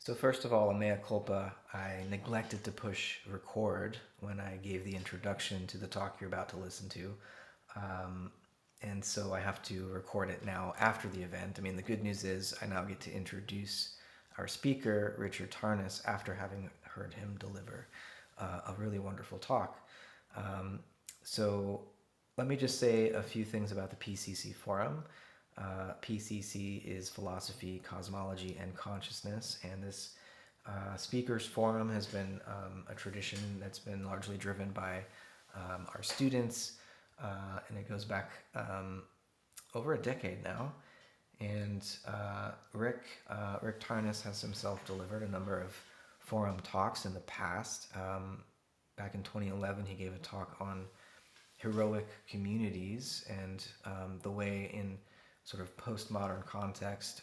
So first of all, mea culpa, I neglected to push record when I gave the introduction to the talk you're about to listen to. Um, and so I have to record it now after the event. I mean, the good news is I now get to introduce our speaker, Richard Tarnas, after having heard him deliver a really wonderful talk. Um, so let me just say a few things about the PCC Forum. PCC is Philosophy, Cosmology, and Consciousness, and this speakers forum has been a tradition that's been largely driven by our students, and it goes back over a decade now. And Rick Tarnas has himself delivered a number of forum talks in the past. Back in 2011, he gave a talk on heroic communities and the way in sort of postmodern context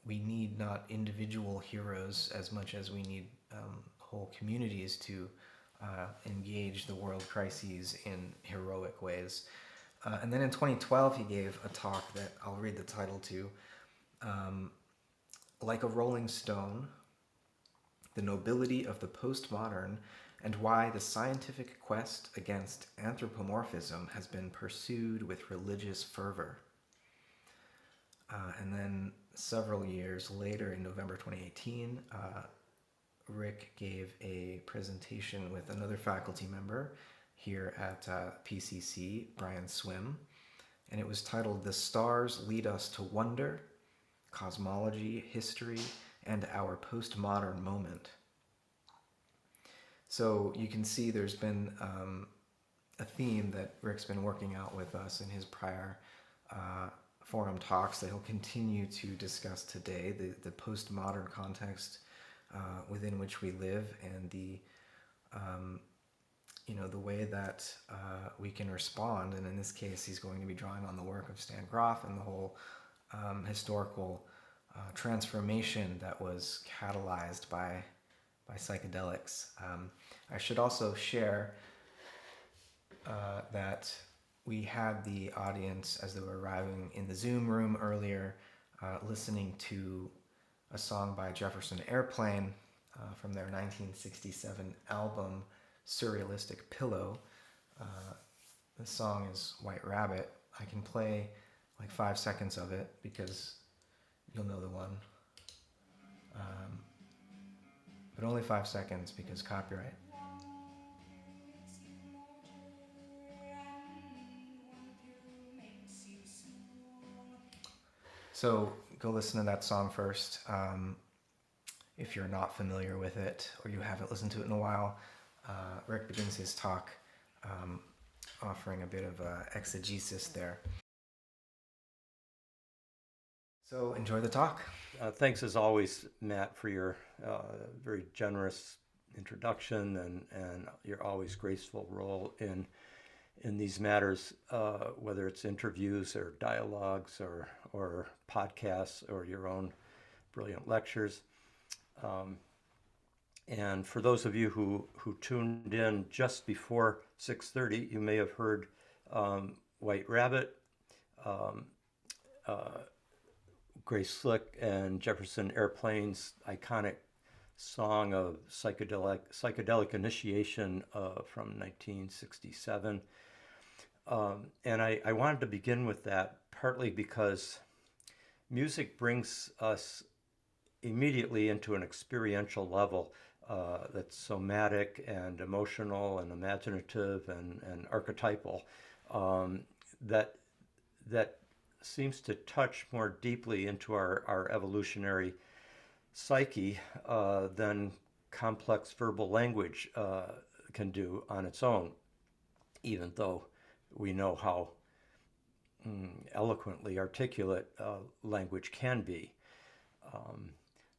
we need not individual heroes as much as we need whole communities to engage the world crises in heroic ways. And then in 2012 he gave a talk that I'll read the title to, Like a Rolling Stone, the Nobility of the Postmodern and Why the Scientific Quest Against Anthropomorphism Has Been Pursued with Religious Fervor. And then several years later, in November 2018, Rick gave a presentation with another faculty member here at PCC, Brian Swim, and it was titled The Stars Lead Us to Wonder, Cosmology, History, and Our Postmodern Moment. So you can see there's been a theme that Rick's been working out with us in his prior forum talks that he'll continue to discuss today, the postmodern context within which we live, and the the way that we can respond. And in this case, he's going to be drawing on the work of Stan Grof and the whole historical transformation that was catalyzed by psychedelics. I should also share that we had the audience, as they were arriving in the Zoom room earlier, listening to a song by Jefferson Airplane from their 1967 album, Surrealistic Pillow. The song is White Rabbit. I can play like 5 seconds of it because you'll know the one. But only 5 seconds because copyright. So go listen to that song first. If you're not familiar with it or you haven't listened to it in a while, Rick begins his talk offering a bit of exegesis there. So enjoy the talk. Thanks as always, Matt, for your very generous introduction and your always graceful role in these matters, whether it's interviews or dialogues or podcasts or your own brilliant lectures. And for those of you who tuned in just before 6:30, you may have heard White Rabbit, Grace Slick and Jefferson Airplane's iconic song of psychedelic initiation from 1967. And I wanted to begin with that partly because music brings us immediately into an experiential level that's somatic and emotional and imaginative and archetypal, that seems to touch more deeply into our evolutionary psyche than complex verbal language can do on its own, even though we know how eloquently articulate language can be.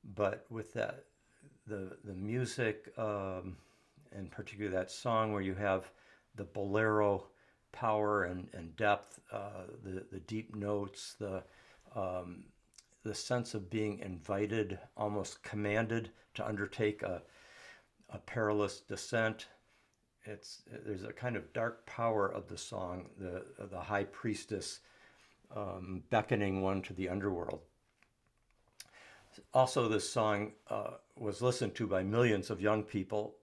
But with that, the music, and particularly that song where you have the bolero power and depth, the deep notes, the sense of being invited, almost commanded to undertake a perilous descent. There's a kind of dark power of the song, the high priestess beckoning one to the underworld. Also, this song was listened to by millions of young people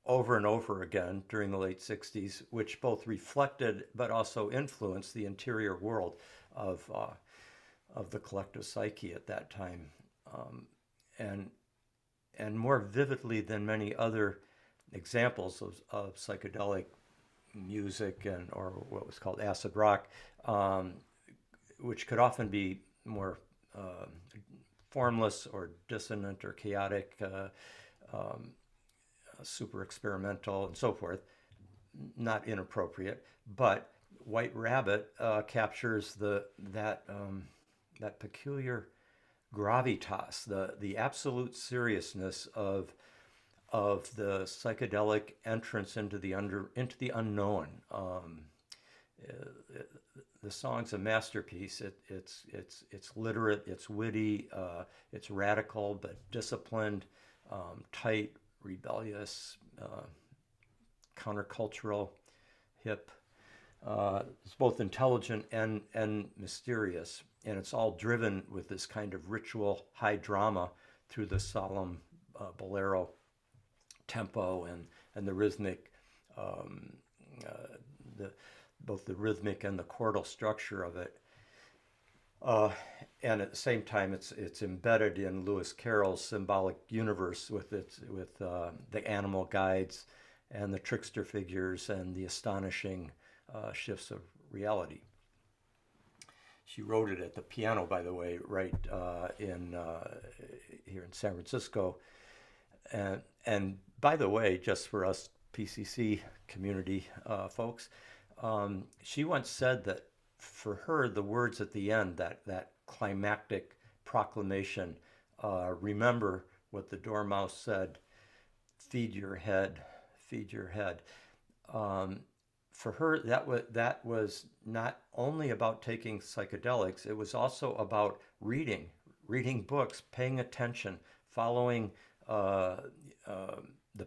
over and over again during the late 60s, which both reflected but also influenced the interior world of the collective psyche at that time. And, and more vividly than many other examples of psychedelic music and or what was called acid rock, which could often be more formless or dissonant or chaotic, super experimental and so forth, not inappropriate. But White Rabbit captures that peculiar gravitas, the absolute seriousness of the psychedelic entrance into the unknown. The song's a masterpiece. It's literate, it's witty, it's radical but disciplined, tight, rebellious, countercultural, hip. It's both intelligent and mysterious, and it's all driven with this kind of ritual high drama through the solemn bolero tempo and the rhythmic, both the rhythmic and the chordal structure of it. And at the same time, it's embedded in Lewis Carroll's symbolic universe with the animal guides and the trickster figures and the astonishing shifts of reality. She wrote it at the piano, by the way, right here in San Francisco. And by the way, just for us PCC community folks, she once said that for her, the words at the end, that climactic proclamation, remember what the dormouse said, feed your head, feed your head. For her, that was not only about taking psychedelics, it was also about reading books, paying attention, following the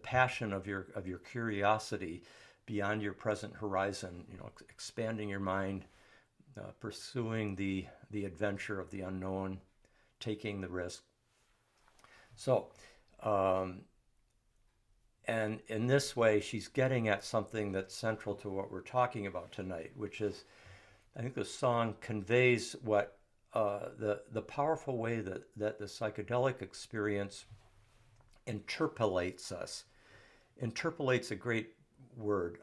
passion of your curiosity beyond your present horizon, expanding your mind, pursuing the adventure of the unknown, taking the risk. So, and in this way, she's getting at something that's central to what we're talking about tonight, which is, I think the song conveys what the powerful way that the psychedelic experience interpolates us. Interpolate's a great word.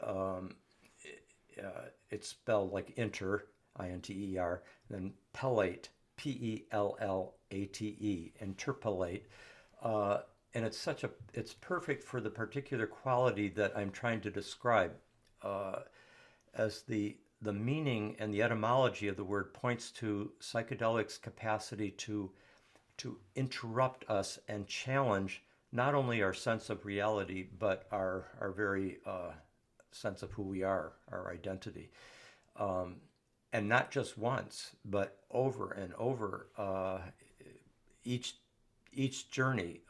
It's spelled like inter, I-N-T-E-R, then pellate, P-E-L-L-A-T-E, interpolate. And it's perfect for the particular quality that I'm trying to describe, as the meaning and the etymology of the word points to psychedelics' capacity to interrupt us and challenge not only our sense of reality, but our very sense of who we are, our identity. And not just once, but over and over. Each journey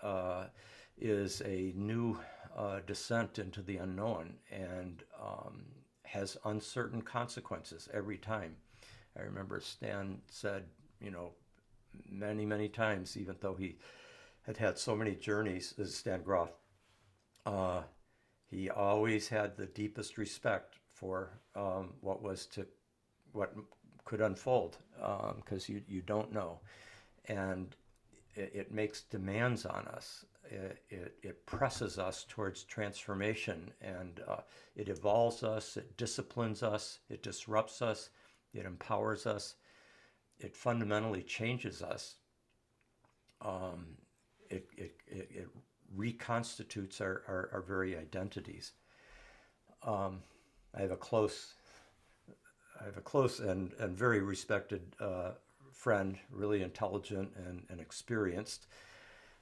is a new descent into the unknown and has uncertain consequences every time. I remember Stan said, many, many times, even though he had so many journeys, this is Stan Grof, he always had the deepest respect for what could unfold, because you don't know. And it makes demands on us. It presses us towards transformation, and it evolves us, it disciplines us, it disrupts us, it empowers us, it fundamentally changes us. It reconstitutes our very identities. I have a close and very respected friend, really intelligent and experienced.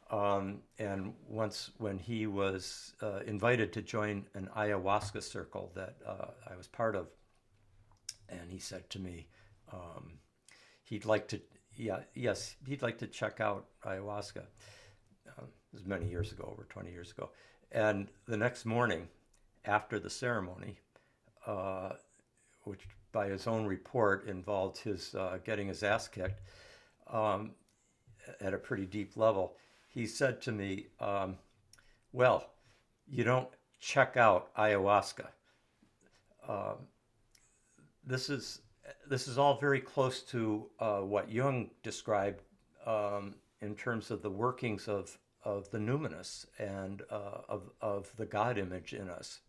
And once when he was invited to join an ayahuasca circle that I was part of, and he said to me, he'd like to check out ayahuasca. It was many years ago, over 20 years ago. And the next morning, after the ceremony, which by his own report involved his getting his ass kicked, at a pretty deep level. He said to me, well, you don't check out ayahuasca. This is all very close to what Jung described in terms of the workings of the numinous and of the God image in us.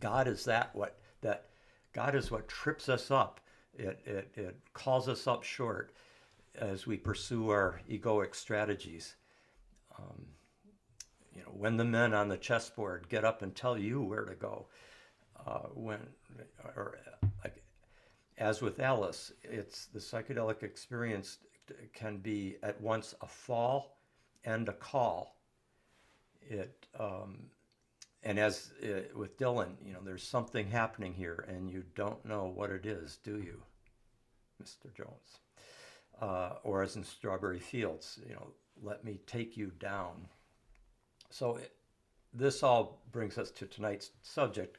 God is God is what trips us up. It calls us up short as we pursue our egoic strategies. When the men on the chessboard get up and tell you where to go, like as with Alice, it's the psychedelic experience can be at once a fall and a call. And as with Dylan, there's something happening here, and you don't know what it is, do you, Mr. Jones? Or as in Strawberry Fields, let me take you down. So this all brings us to tonight's subject,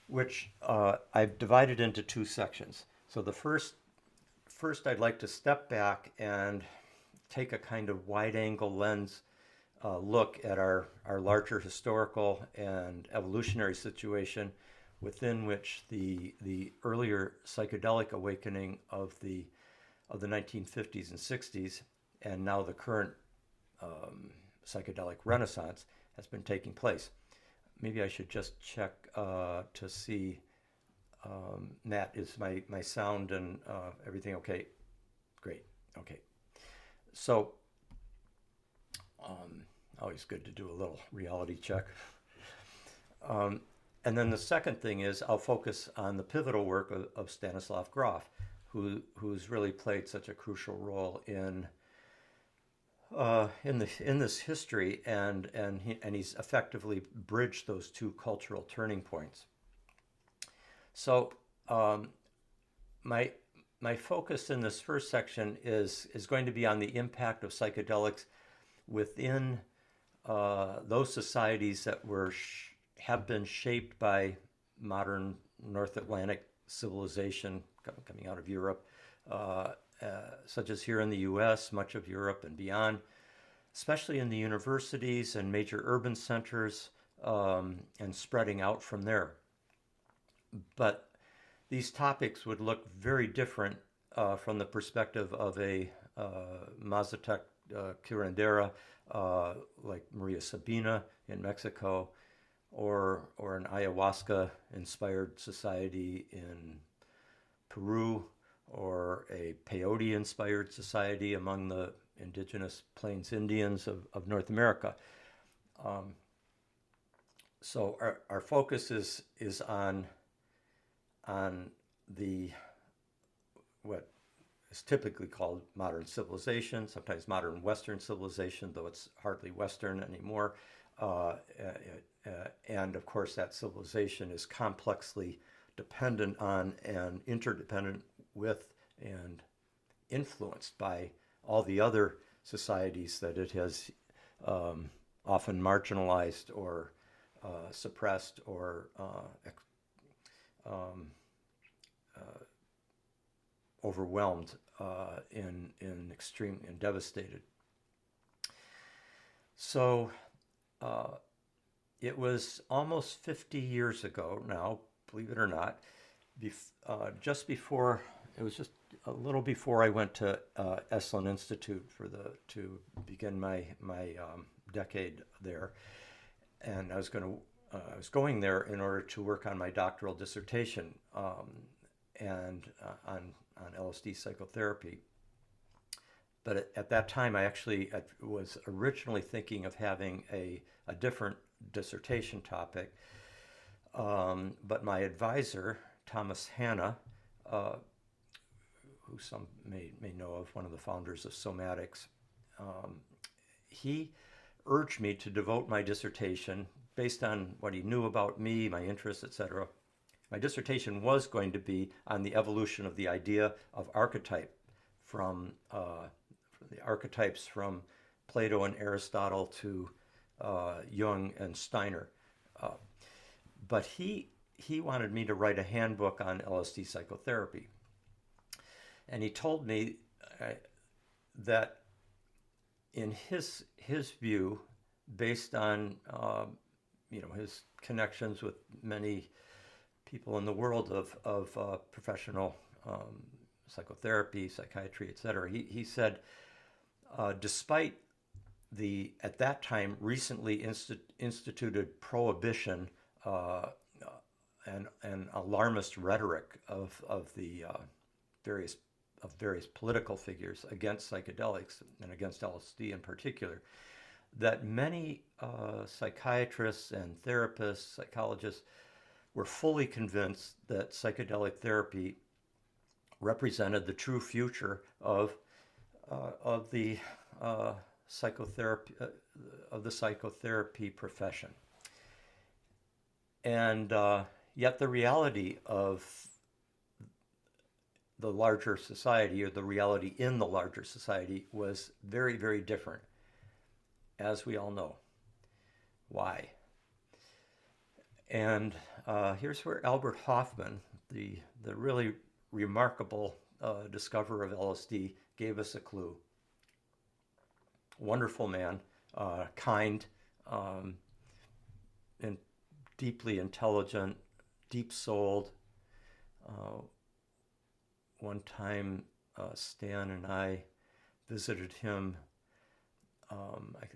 which I've divided into two sections. So the first I'd like to step back and take a kind of wide-angle lens look at our larger historical and evolutionary situation within which the earlier psychedelic awakening of the 1950s and 60s and now the current psychedelic renaissance has been taking place. Maybe I should just check to see, Matt, is my sound and everything okay? Great, okay. So, always good to do a little reality check. And then the second thing is I'll focus on the pivotal work of Stanislav Grof, who's really played such a crucial role in this history, and he's effectively bridged those two cultural turning points. So my focus in this first section is going to be on the impact of psychedelics within those societies that have been shaped by modern North Atlantic civilization coming out of Europe, such as here in the U.S., much of Europe and beyond, especially in the universities and major urban centers, and spreading out from there. But these topics would look very different from the perspective of a Mazatec curandera like Maria Sabina in Mexico, or an ayahuasca-inspired society in Peru, or a peyote-inspired society among the indigenous Plains Indians of North America. So our focus is on the what is typically called modern civilization, sometimes modern Western civilization, though it's hardly Western anymore. And of course, that civilization is complexly dependent on and interdependent with and influenced by all the other societies that it has often marginalized or suppressed or overwhelmed in extreme and devastated. So it was almost 50 years ago now, believe it or not, just before, it was just a little before I went to Esalen Institute to begin my decade there, and I was going there in order to work on my doctoral dissertation and on LSD psychotherapy. But at that time, I was originally thinking of having a different dissertation topic. But my advisor, Thomas Hanna, who some may know of, one of the founders of Somatics, he urged me to devote my dissertation based on what he knew about me, my interests, etc. My dissertation was going to be on the evolution of the idea of archetype from the archetypes from Plato and Aristotle to Jung and Steiner. But he wanted me to write a handbook on LSD psychotherapy. And he told me that in his view, based on his connections with many people in the world of professional psychotherapy, psychiatry, etc. He said, despite the at that time recently instituted prohibition and alarmist rhetoric of the various political figures against psychedelics and against LSD in particular, that many psychiatrists and therapists, psychologists, were fully convinced that psychedelic therapy represented the true future of the psychotherapy profession. And yet the reality of the larger society, or the reality in the larger society, was very, very different, as we all know. Why? And here's where Albert Hofmann, the really remarkable discoverer of LSD, gave us a clue. Wonderful man, kind, and deeply intelligent, deep-souled. One time, Stan and I visited him. I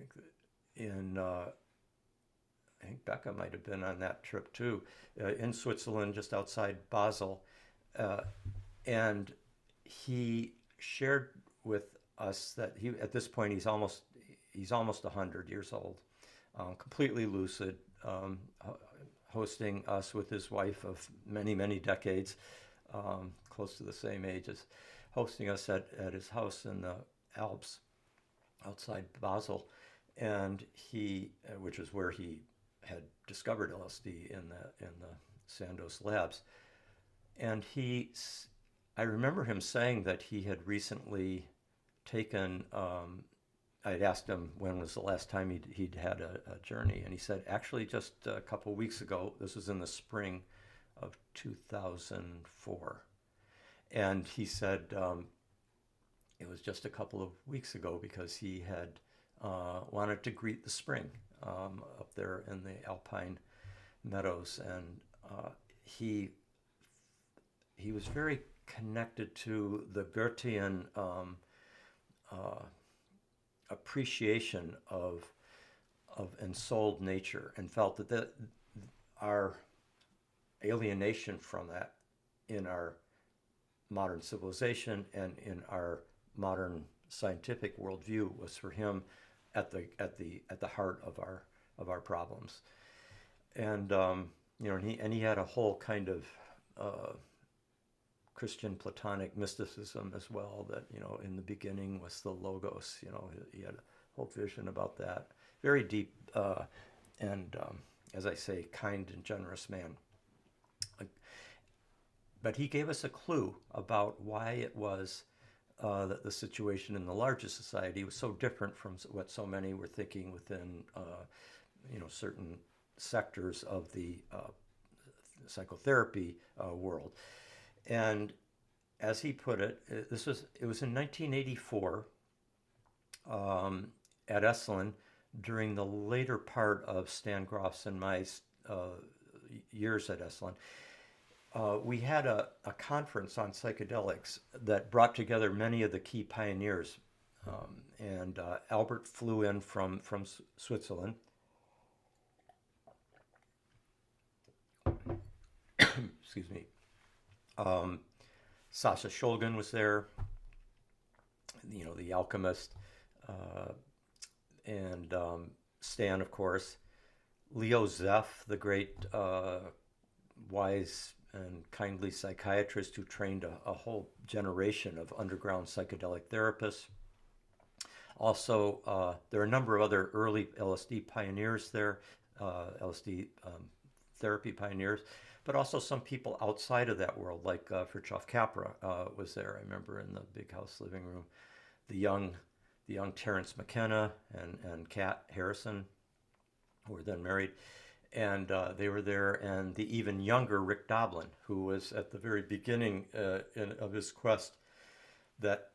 think Becca might have been on that trip too, in Switzerland, just outside Basel, and he shared with us that at this point he's almost 100 years old, completely lucid, hosting us with his wife of many decades, close to the same ages, hosting us at his house in the Alps outside Basel, and which is where he had discovered LSD in the Sandoz labs. And I remember him saying that he had recently taken, I'd asked him when was the last time he'd had a journey, and he said, actually just a couple weeks ago. This was in the spring of 2004. And he said it was just a couple of weeks ago because he had wanted to greet the spring up there in the Alpine meadows, and he was very connected to the Goethean appreciation of ensouled nature, and felt that our alienation from that in our modern civilization and in our modern scientific worldview was for him at the heart of our problems. And he had a whole kind of Christian Platonic mysticism as well, that in the beginning was the Logos. He had a whole vision about that. Very deep and as I say, kind and generous man. But he gave us a clue about why it was that the situation in the larger society was so different from what so many were thinking within certain sectors of the psychotherapy world. And as he put it, it was in 1984 at Esalen, during the later part of Stan Grof's and my years at Esalen. We had a conference on psychedelics that brought together many of the key pioneers. And Albert flew in from Switzerland. Excuse me. Sasha Shulgin was there, the alchemist, and Stan, of course. Leo Zeff, the great wise and kindly psychiatrist who trained a whole generation of underground psychedelic therapists. Also, there are a number of other early LSD pioneers there, LSD therapy pioneers, but also some people outside of that world, like Fritjof Capra was there. I remember in the big house living room, the young Terence McKenna and Kat Harrison, who were then married. And they were there, and the even younger Rick Doblin, who was at the very beginning of his quest that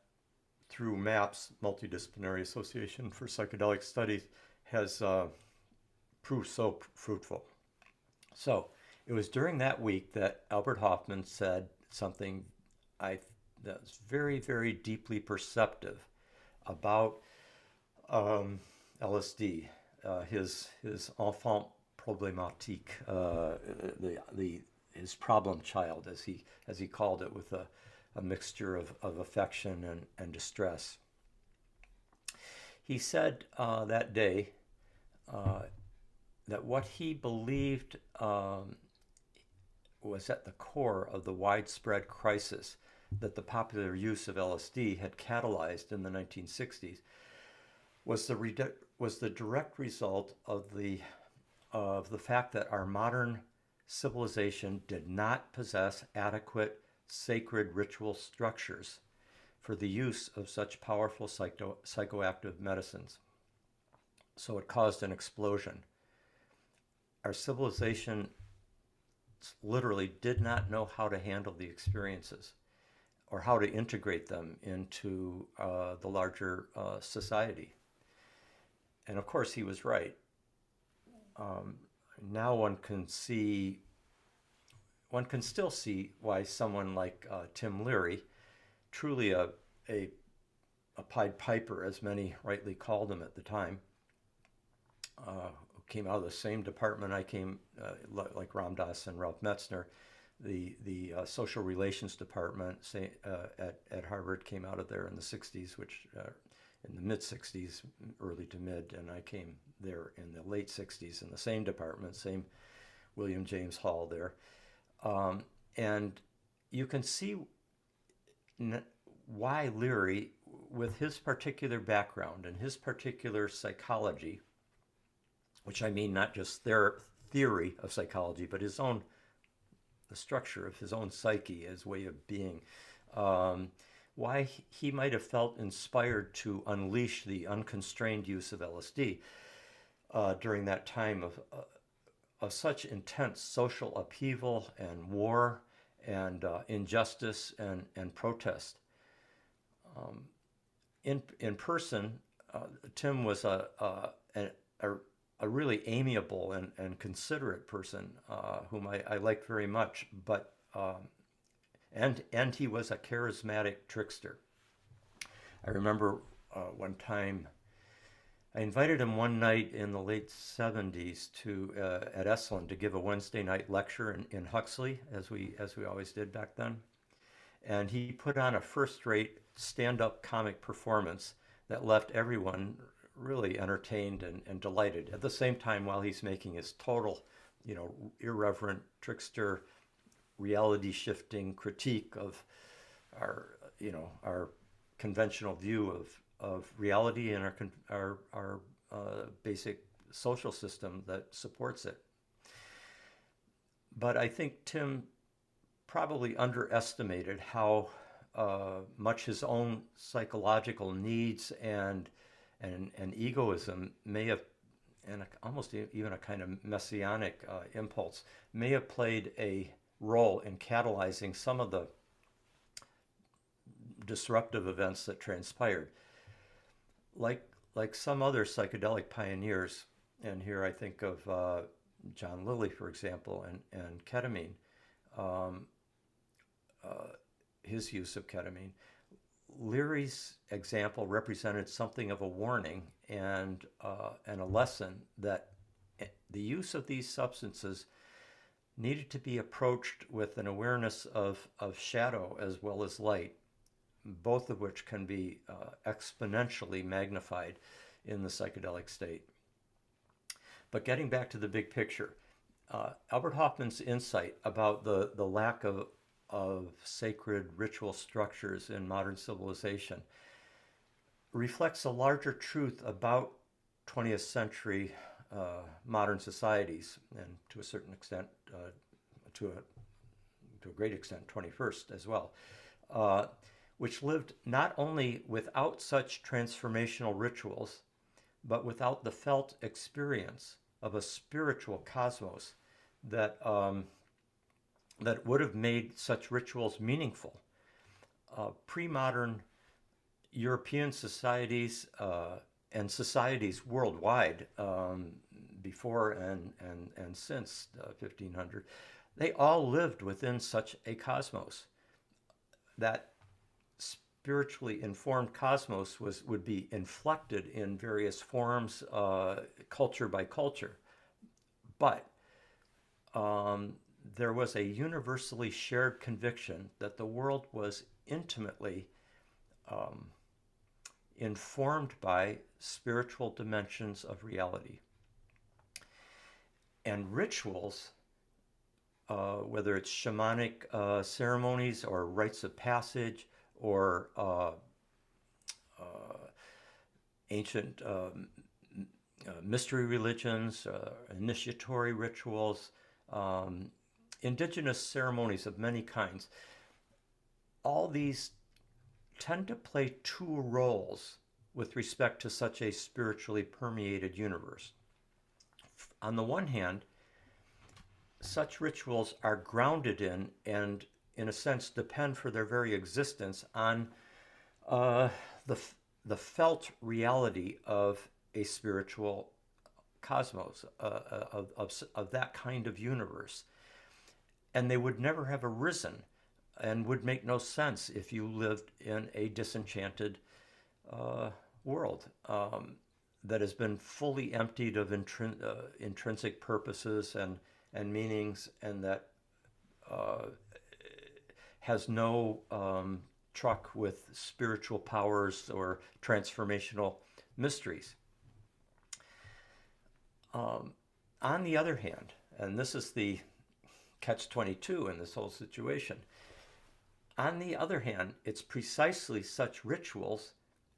through MAPS, Multidisciplinary Association for Psychedelic Studies, has proved so fruitful. So it was during that week that Albert Hofmann said something that was very, very deeply perceptive about LSD, his enfant problématique, his problem child, as he called it, with a mixture of affection and distress. He said that day that what he believed was at the core of the widespread crisis that the popular use of LSD had catalyzed in the 1960s was the direct result of the fact that our modern civilization did not possess adequate sacred ritual structures for the use of such powerful psychoactive medicines. So it caused an explosion. Our civilization literally did not know how to handle the experiences or how to integrate them into the larger society. And of course, he was right. Now one can still see why someone like Tim Leary, truly a Pied Piper, as many rightly called him at the time, who came out of the same department I came, like Ram Dass and Ralph Metzner, the social relations department at Harvard came out of there in the 60s, which in the mid 60s, early to mid, and I came there in the late 60s in the same department, same William James Hall there. And you can see why Leary, with his particular background and his particular psychology, which I mean not just their theory of psychology, but the structure of his own psyche, his way of being, why he might have felt inspired to unleash the unconstrained use of LSD during that time of such intense social upheaval and war and injustice and protest. In person, Tim was a really amiable and considerate person whom I liked very much, but and he was a charismatic trickster. I remember one time I invited him one night in the late 70s at Esalen to give a Wednesday night lecture in Huxley, as we always did back then. And he put on a first-rate stand-up comic performance that left everyone really entertained and delighted. At the same time, while he's making his total, irreverent trickster, reality-shifting critique of our conventional view of reality and our basic social system that supports it. But I think Tim probably underestimated how much his own psychological needs and egoism may have, and almost even a kind of messianic impulse, may have played a role in catalyzing some of the disruptive events that transpired. Like some other psychedelic pioneers, and here I think of John Lilly, for example, and ketamine, his use of ketamine. Leary's example represented something of a warning and a lesson that the use of these substances needed to be approached with an awareness of shadow as well as light, both of which can be exponentially magnified in the psychedelic state. But getting back to the big picture, Albert Hofmann's insight about the lack of sacred ritual structures in modern civilization reflects a larger truth about 20th century modern societies, and to a certain extent, to a great extent, 21st as well, which lived not only without such transformational rituals, but without the felt experience of a spiritual cosmos that would have made such rituals meaningful. Pre-modern European societies and societies worldwide, before and since 1500, they all lived within such a cosmos. That spiritually informed cosmos would be inflected in various forms, culture by culture. But there was a universally shared conviction that the world was intimately informed by spiritual dimensions of reality. And rituals, whether it's shamanic ceremonies or rites of passage or ancient mystery religions, initiatory rituals, indigenous ceremonies of many kinds, all these tend to play two roles with respect to such a spiritually permeated universe. On the one hand, such rituals are grounded in and, in a sense, depend for their very existence on the felt reality of a spiritual cosmos, of that kind of universe. And they would never have arisen and would make no sense if you lived in a disenchanted world that has been fully emptied of intrinsic purposes and meanings, and that has no truck with spiritual powers or transformational mysteries. On the other hand, and this is the catch-22 in this whole situation, on the other hand, it's precisely such rituals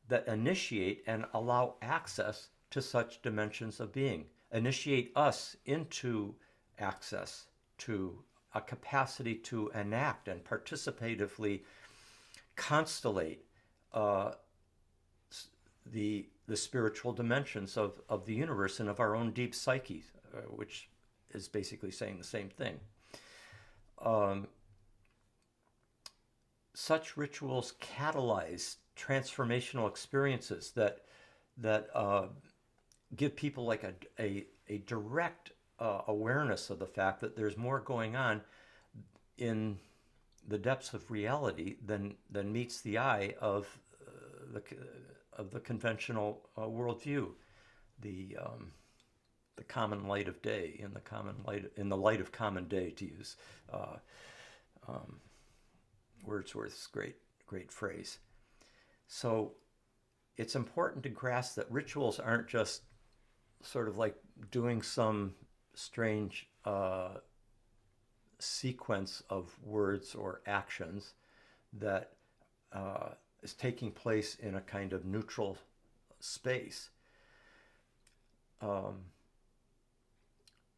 that initiate and allow access to such dimensions of being, initiate us into access to a capacity to enact and participatively constellate the spiritual dimensions of the universe and of our own deep psyche, which is basically saying the same thing. Such rituals catalyze transformational experiences that give people like a direct awareness of the fact that there's more going on in the depths of reality than meets the eye of the conventional worldview, the common light of day, in the light of common day, to use Wordsworth's great phrase. So it's important to grasp that rituals aren't just sort of like doing some strange sequence of words or actions that is taking place in a kind of neutral space.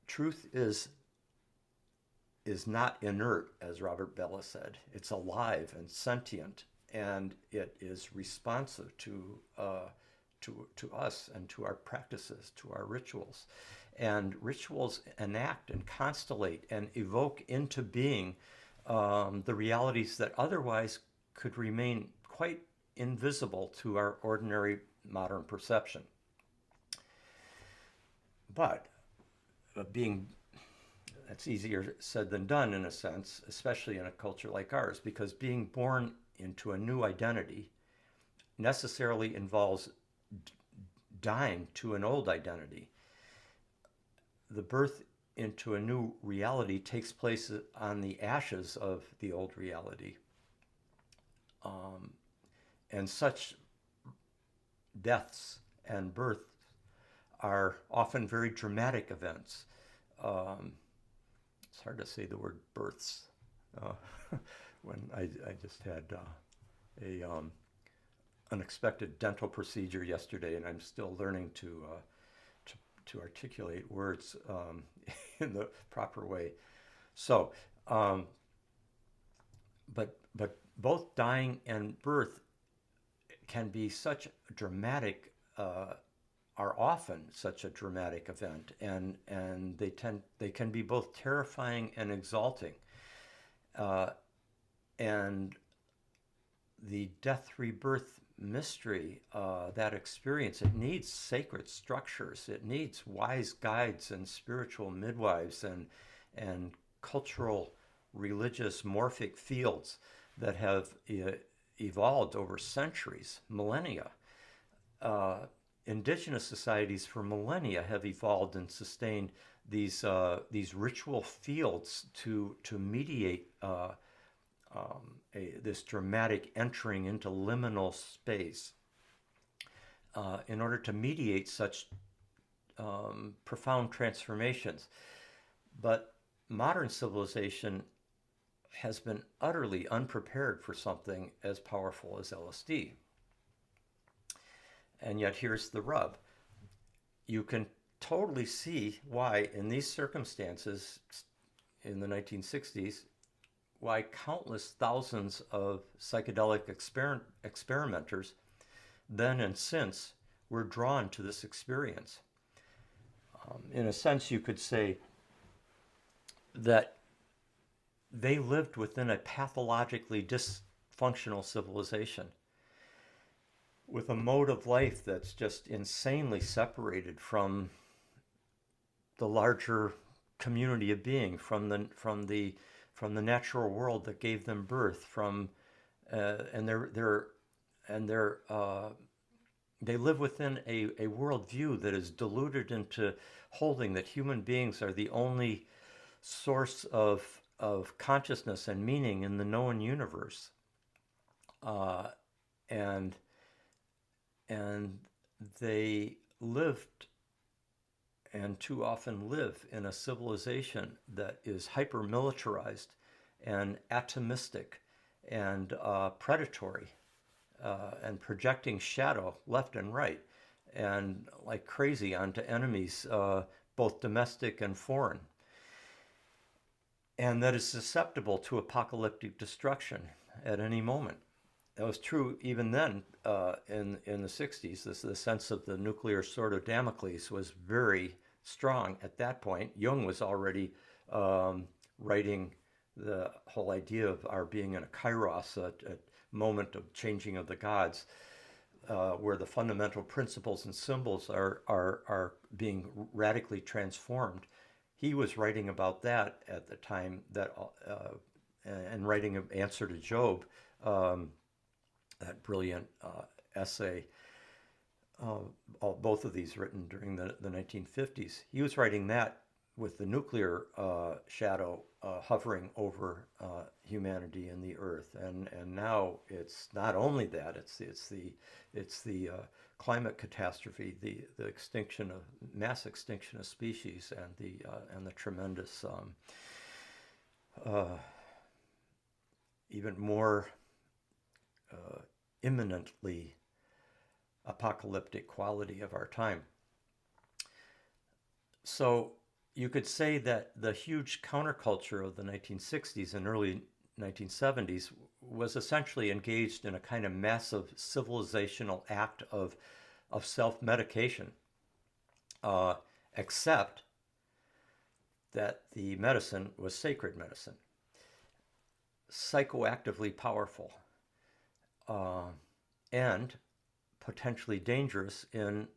Truth is not inert, as Robert Bellah said. It's alive and sentient, and it is responsive to us and to our practices, to our rituals. And rituals enact and constellate and evoke into being the realities that otherwise could remain quite invisible to our ordinary modern perception. But that's easier said than done, in a sense, especially in a culture like ours, because being born into a new identity necessarily involves dying to an old identity. The birth into a new reality takes place on the ashes of the old reality. And such deaths and births are often very dramatic events. It's hard to say the word births. When I just had a unexpected dental procedure yesterday, and I'm still learning to articulate words in the proper way. So, but both dying and birth can be such dramatic, are often such a dramatic event, and they can be both terrifying and exalting. And the death rebirth mystery, that experience, it needs sacred structures. It needs wise guides and spiritual midwives and cultural, religious, morphic fields that have evolved over centuries, millennia. Indigenous societies for millennia have evolved and sustained these ritual fields to mediate this dramatic entering into liminal space in order to mediate such profound transformations. But modern civilization has been utterly unprepared for something as powerful as LSD. And yet here's the rub. You can totally see why in these circumstances in the 1960s, why countless thousands of psychedelic experimenters then and since were drawn to this experience. In a sense, you could say that they lived within a pathologically dysfunctional civilization with a mode of life that's just insanely separated from the larger community of being, from the natural world that gave them birth, they live within a worldview that is diluted into holding that human beings are the only source of consciousness and meaning in the known universe, and they lived and too often live in a civilization that is hyper-militarized and atomistic and predatory and projecting shadow left and right and like crazy onto enemies, both domestic and foreign, and that is susceptible to apocalyptic destruction at any moment. That was true even then in the 60s. The sense of the nuclear sword of Damocles was very strong at that point. Jung was already writing the whole idea of our being in a kairos, a moment of changing of the gods, where the fundamental principles and symbols are being radically transformed. He was writing about that at the time, and writing an answer to Job, that brilliant essay, both of these written during the 1950s. He was writing that with the nuclear shadow hovering over humanity and the earth, and now it's not only that, it's the climate catastrophe, the extinction of mass extinction of species, and the tremendous even more imminently apocalyptic quality of our time. So you could say that the huge counterculture of the 1960s and early 1970s was essentially engaged in a kind of massive civilizational act of self-medication, except that the medicine was sacred medicine, psychoactively powerful, and potentially dangerous in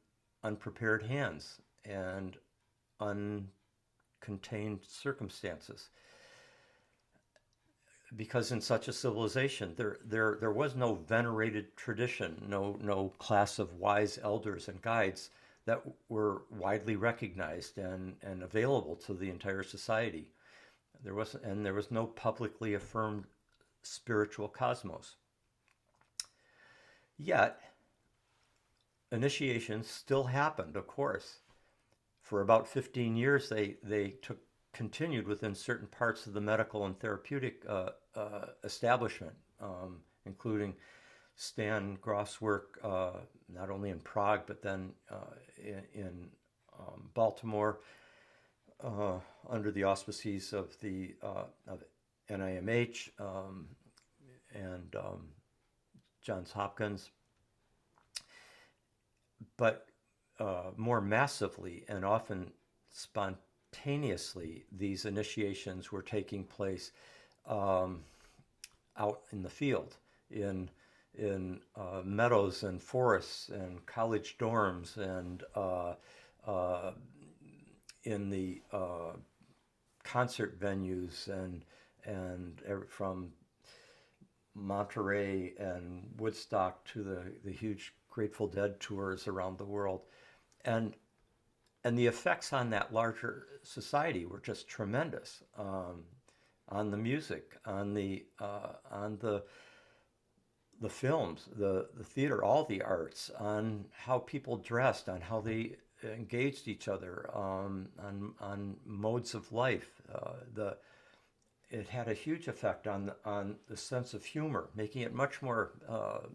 unprepared hands and uncontained circumstances. Because in such a civilization, there was no venerated tradition, no class of wise elders and guides that were widely recognized and available to the entire society. There was no publicly affirmed spiritual cosmos. Yet, initiations still happened, of course. For about 15 years, they continued within certain parts of the medical and therapeutic establishment, including Stan Grof's work, not only in Prague, but then in Baltimore, under the auspices of the of NIMH and Johns Hopkins, but more massively and often spontaneously, these initiations were taking place out in the field, in meadows and forests and college dorms and in the concert venues and from Monterey and Woodstock to the huge Grateful Dead tours around the world, and the effects on that larger society were just tremendous, on the music, on the films, the theater, all the arts, on how people dressed, on how they engaged each other, on modes of life. It had a huge effect on the sense of humor, making it much more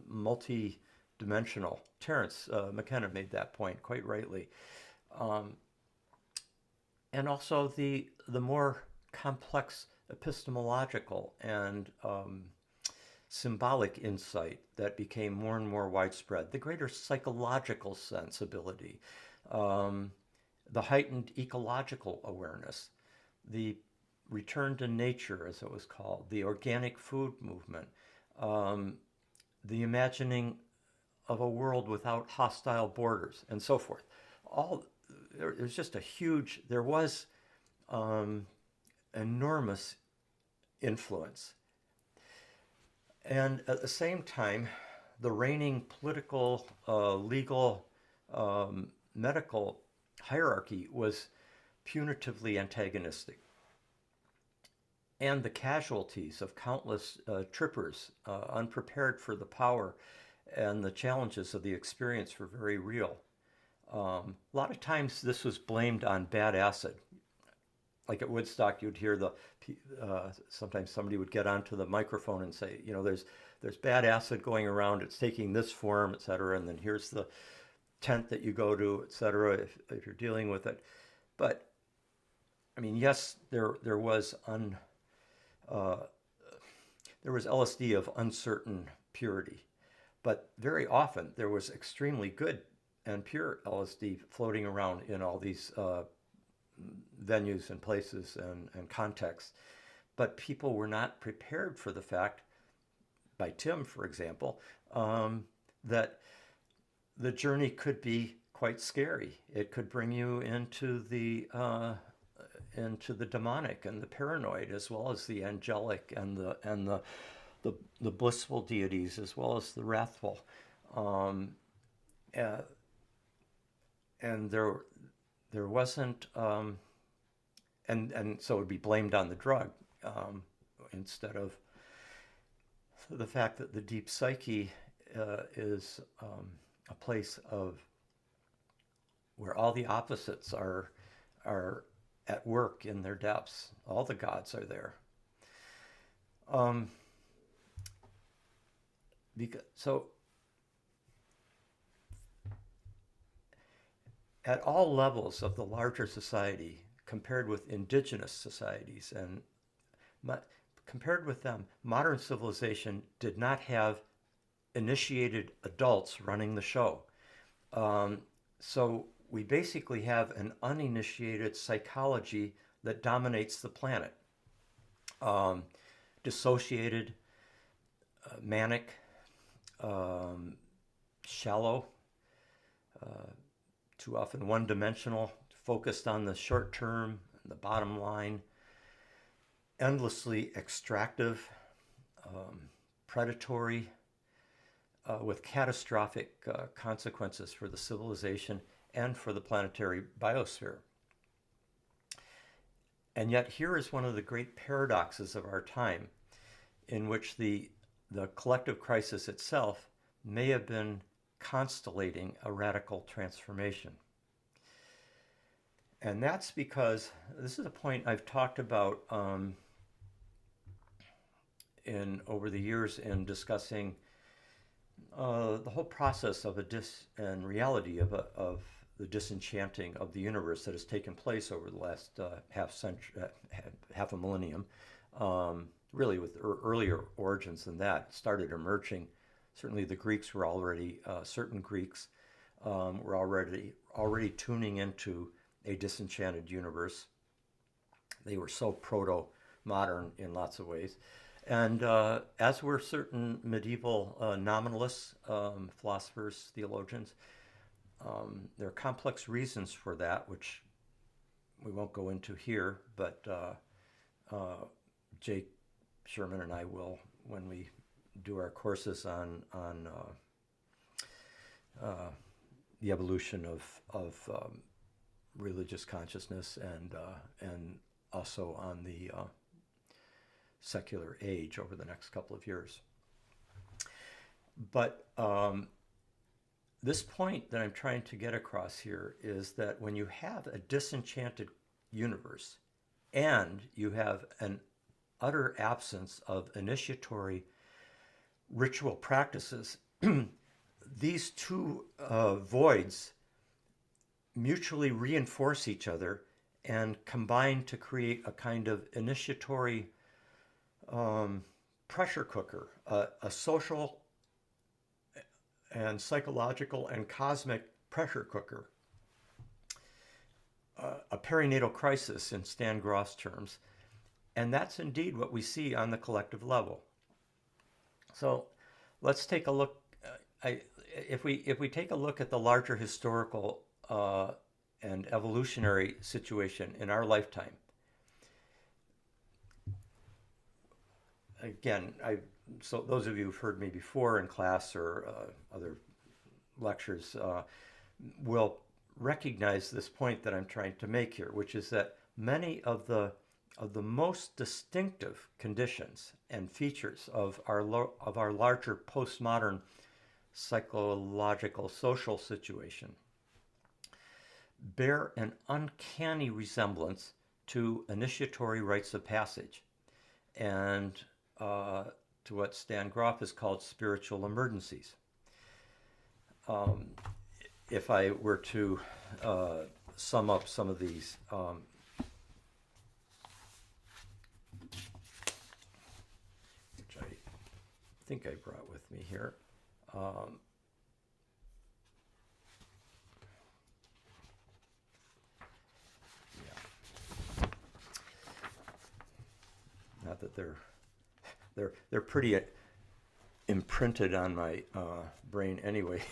multi-dimensional. Terence McKenna made that point quite rightly. And also the more complex epistemological and symbolic insight that became more and more widespread, the greater psychological sensibility, the heightened ecological awareness, the return to nature, as it was called, the organic food movement, the imagining of a world without hostile borders, and so forth. There's just there was enormous influence. And at the same time, the reigning political, legal, medical hierarchy was punitively antagonistic. And the casualties of countless trippers, unprepared for the power and the challenges of the experience, were very real. A lot of times this was blamed on bad acid. Like at Woodstock, you'd hear sometimes somebody would get onto the microphone and say, there's bad acid going around, it's taking this form, et cetera, and then here's the tent that you go to, et cetera, if you're dealing with it. But, I mean, yes, there was LSD of uncertain purity, but very often there was extremely good and pure LSD floating around in all these venues and places and contexts. But people were not prepared for the fact, by Tim, for example, that the journey could be quite scary. It could bring you into the demonic and the paranoid, as well as the angelic and the blissful deities, as well as the wrathful. And there wasn't, and so it would be blamed on the drug, instead of the fact that the deep psyche is a place where all the opposites are at work in their depths. All the gods are there. So at all levels of the larger society, compared with indigenous societies, and compared with them, modern civilization did not have initiated adults running the show. So we basically have an uninitiated psychology that dominates the planet. Dissociated, manic, shallow, too often one-dimensional, focused on the short term, the bottom line, endlessly extractive, predatory, with catastrophic consequences for the civilization and for the planetary biosphere. And yet here is one of the great paradoxes of our time, in which the collective crisis itself may have been constellating a radical transformation. And that's because this is a point I've talked about over the years in discussing the whole process of and reality of the disenchanting of the universe that has taken place over the last half a millennium, really with earlier origins than that. Started emerging. Certainly the Greeks were already, certain Greeks were already tuning into a disenchanted universe. They were so proto-modern in lots of ways. And as were certain medieval nominalists, philosophers, theologians, there are complex reasons for that, which we won't go into here, but Jake Sherman and I will when we do our courses on the evolution of religious consciousness and also on the secular age over the next couple of years. But this point that I'm trying to get across here is that when you have a disenchanted universe and you have an utter absence of initiatory ritual practices, these two voids mutually reinforce each other and combine to create a kind of initiatory pressure cooker, a social and psychological and cosmic pressure cooker, a perinatal crisis in Stan Grof's terms. And that's indeed what we see on the collective level. So let's take a look. If we take a look at the larger historical and evolutionary situation in our lifetime, again, so those of you who've heard me before in class or other lectures will recognize this point that I'm trying to make here, which is that many of the most distinctive conditions and features of our larger postmodern psychological social situation bear an uncanny resemblance to initiatory rites of passage and to what Stan Grof has called spiritual emergencies. If I were to sum up some of these, which I think I brought with me here. Not that they're pretty imprinted on my brain anyway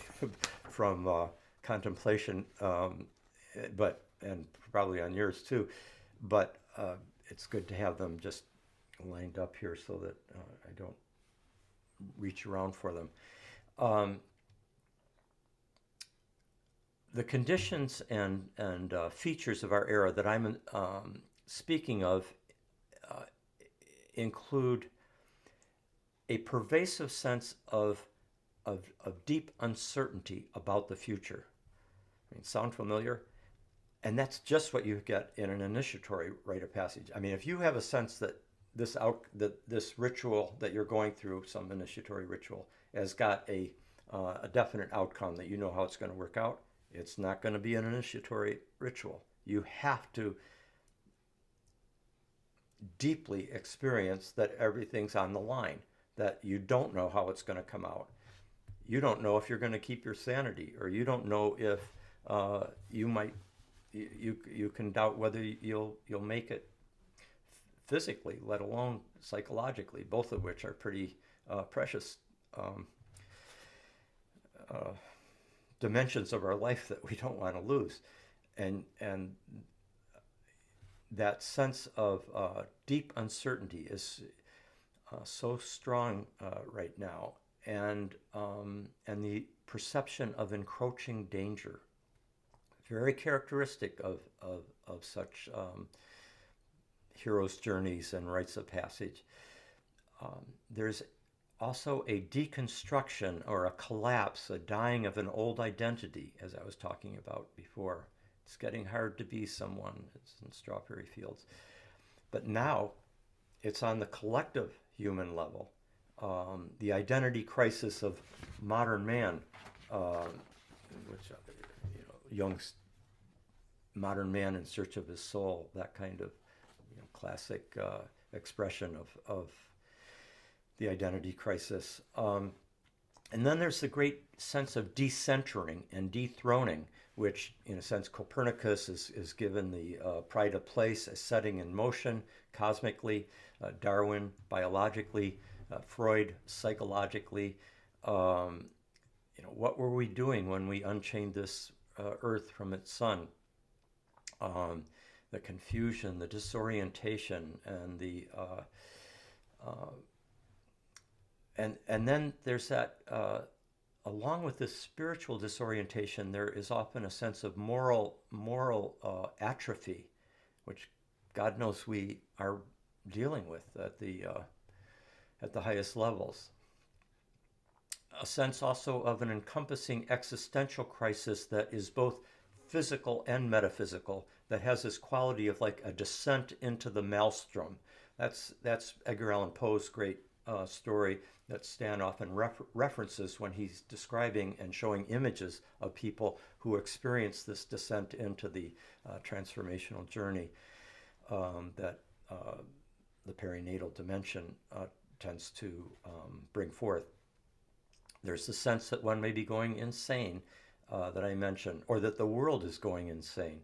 from contemplation, but and probably on yours too. But it's good to have them just lined up here so that I don't reach around for them. The conditions and features of our era that I'm speaking of include a pervasive sense of deep uncertainty about the future. I mean, sound familiar? And that's just what you get in an initiatory rite of passage. I mean, if you have a sense that this ritual that you're going through, some initiatory ritual, has got a definite outcome that you know how it's going to work out, it's not going to be an initiatory ritual. You have to deeply experience that everything's on the line, that you don't know how it's going to come out. You don't know if you're going to keep your sanity, or you don't know if you can doubt whether you'll make it physically, let alone psychologically, both of which are pretty precious dimensions of our life that we don't want to lose. And that sense of deep uncertainty is so strong right now, and the perception of encroaching danger, very characteristic of such heroes' journeys and rites of passage. There's also a deconstruction or a collapse, a dying of an old identity, as I was talking about before. It's getting hard to be someone. It's in Strawberry Fields. But now it's on the collective human level. The identity crisis of modern man, which, Jung's Modern Man in Search of His Soul, that kind of classic expression of the identity crisis. And then there's the great sense of decentering and dethroning, which in a sense Copernicus is given the pride of place, a setting in motion cosmically, Darwin biologically, Freud psychologically. What were we doing when we unchained this earth from its sun? The confusion, the disorientation, and the and then there's that along with this spiritual disorientation, there is often a sense of moral atrophy, which God knows we are dealing with at the highest levels. A sense also of an encompassing existential crisis that is both physical and metaphysical, that has this quality of like a descent into the maelstrom. That's Edgar Allan Poe's great story that Stan often references when he's describing and showing images of people who experience this descent into the transformational journey that the perinatal dimension tends to bring forth. There's the sense that one may be going insane that I mentioned, or that the world is going insane.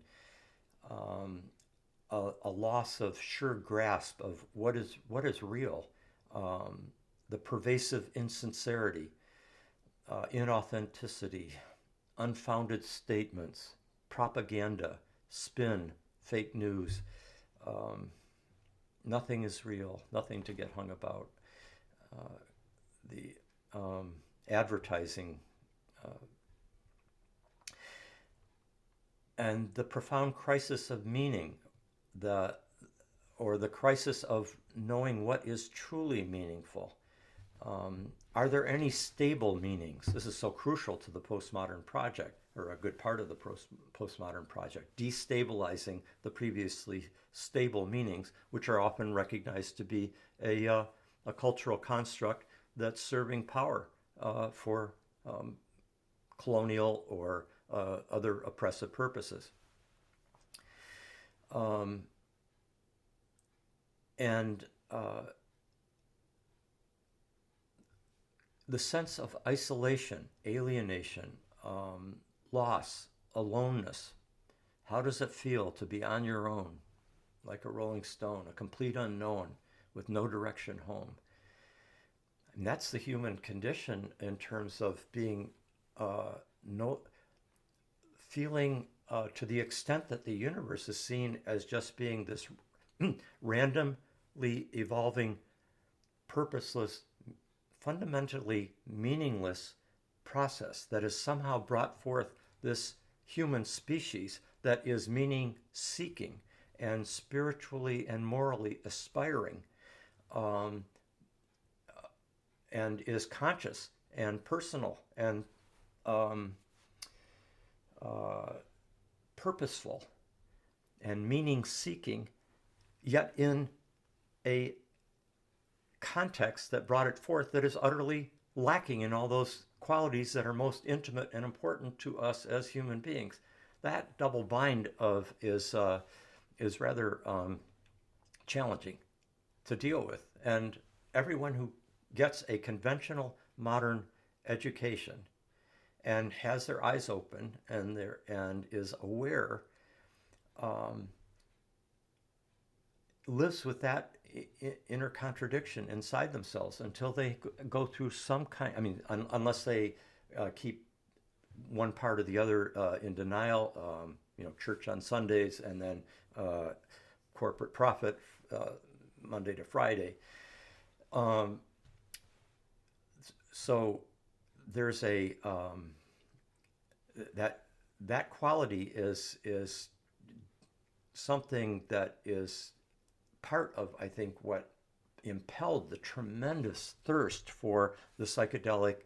A loss of sure grasp of what is real, the pervasive insincerity, inauthenticity, unfounded statements, propaganda, spin, fake news. Nothing is real, nothing to get hung about. The advertising and the profound crisis of meaning, the crisis of knowing what is truly meaningful. Are there any stable meanings? This is so crucial to the postmodern project, or a good part of the postmodern project, destabilizing the previously stable meanings, which are often recognized to be a cultural construct that's serving power for colonial or other oppressive purposes. The sense of isolation, alienation, loss, aloneness. How does it feel to be on your own, like a rolling stone, a complete unknown with no direction home? And that's the human condition in terms of being feeling to the extent that the universe is seen as just being this randomly evolving, purposeless, fundamentally meaningless process that has somehow brought forth this human species that is meaning seeking and spiritually and morally aspiring, and is conscious and personal and purposeful and meaning seeking, yet in a context that brought it forth that is utterly lacking in all those qualities that are most intimate and important to us as human beings. That double bind of is rather challenging to deal with, and everyone who gets a conventional modern education and has their eyes open and is aware, lives with that inner contradiction inside themselves until they go through some kind, unless they keep one part or the other in denial, church on Sundays and then corporate profit Monday to Friday. So there's a that quality is something that is part of, I think, what impelled the tremendous thirst for the psychedelic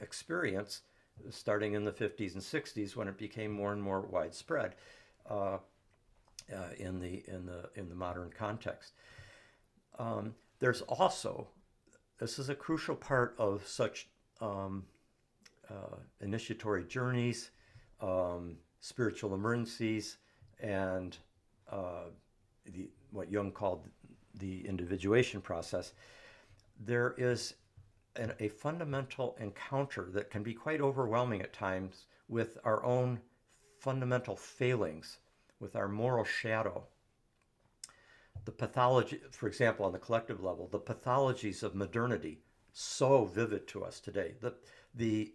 experience, starting in the 50s and 60s when it became more and more widespread in the modern context. There's also, this is a crucial part of such initiatory journeys, spiritual emergencies, and what Jung called the individuation process. There is a fundamental encounter that can be quite overwhelming at times with our own fundamental failings, with our moral shadow, the pathology, for example, on the collective level, the pathologies of modernity, so vivid to us today. The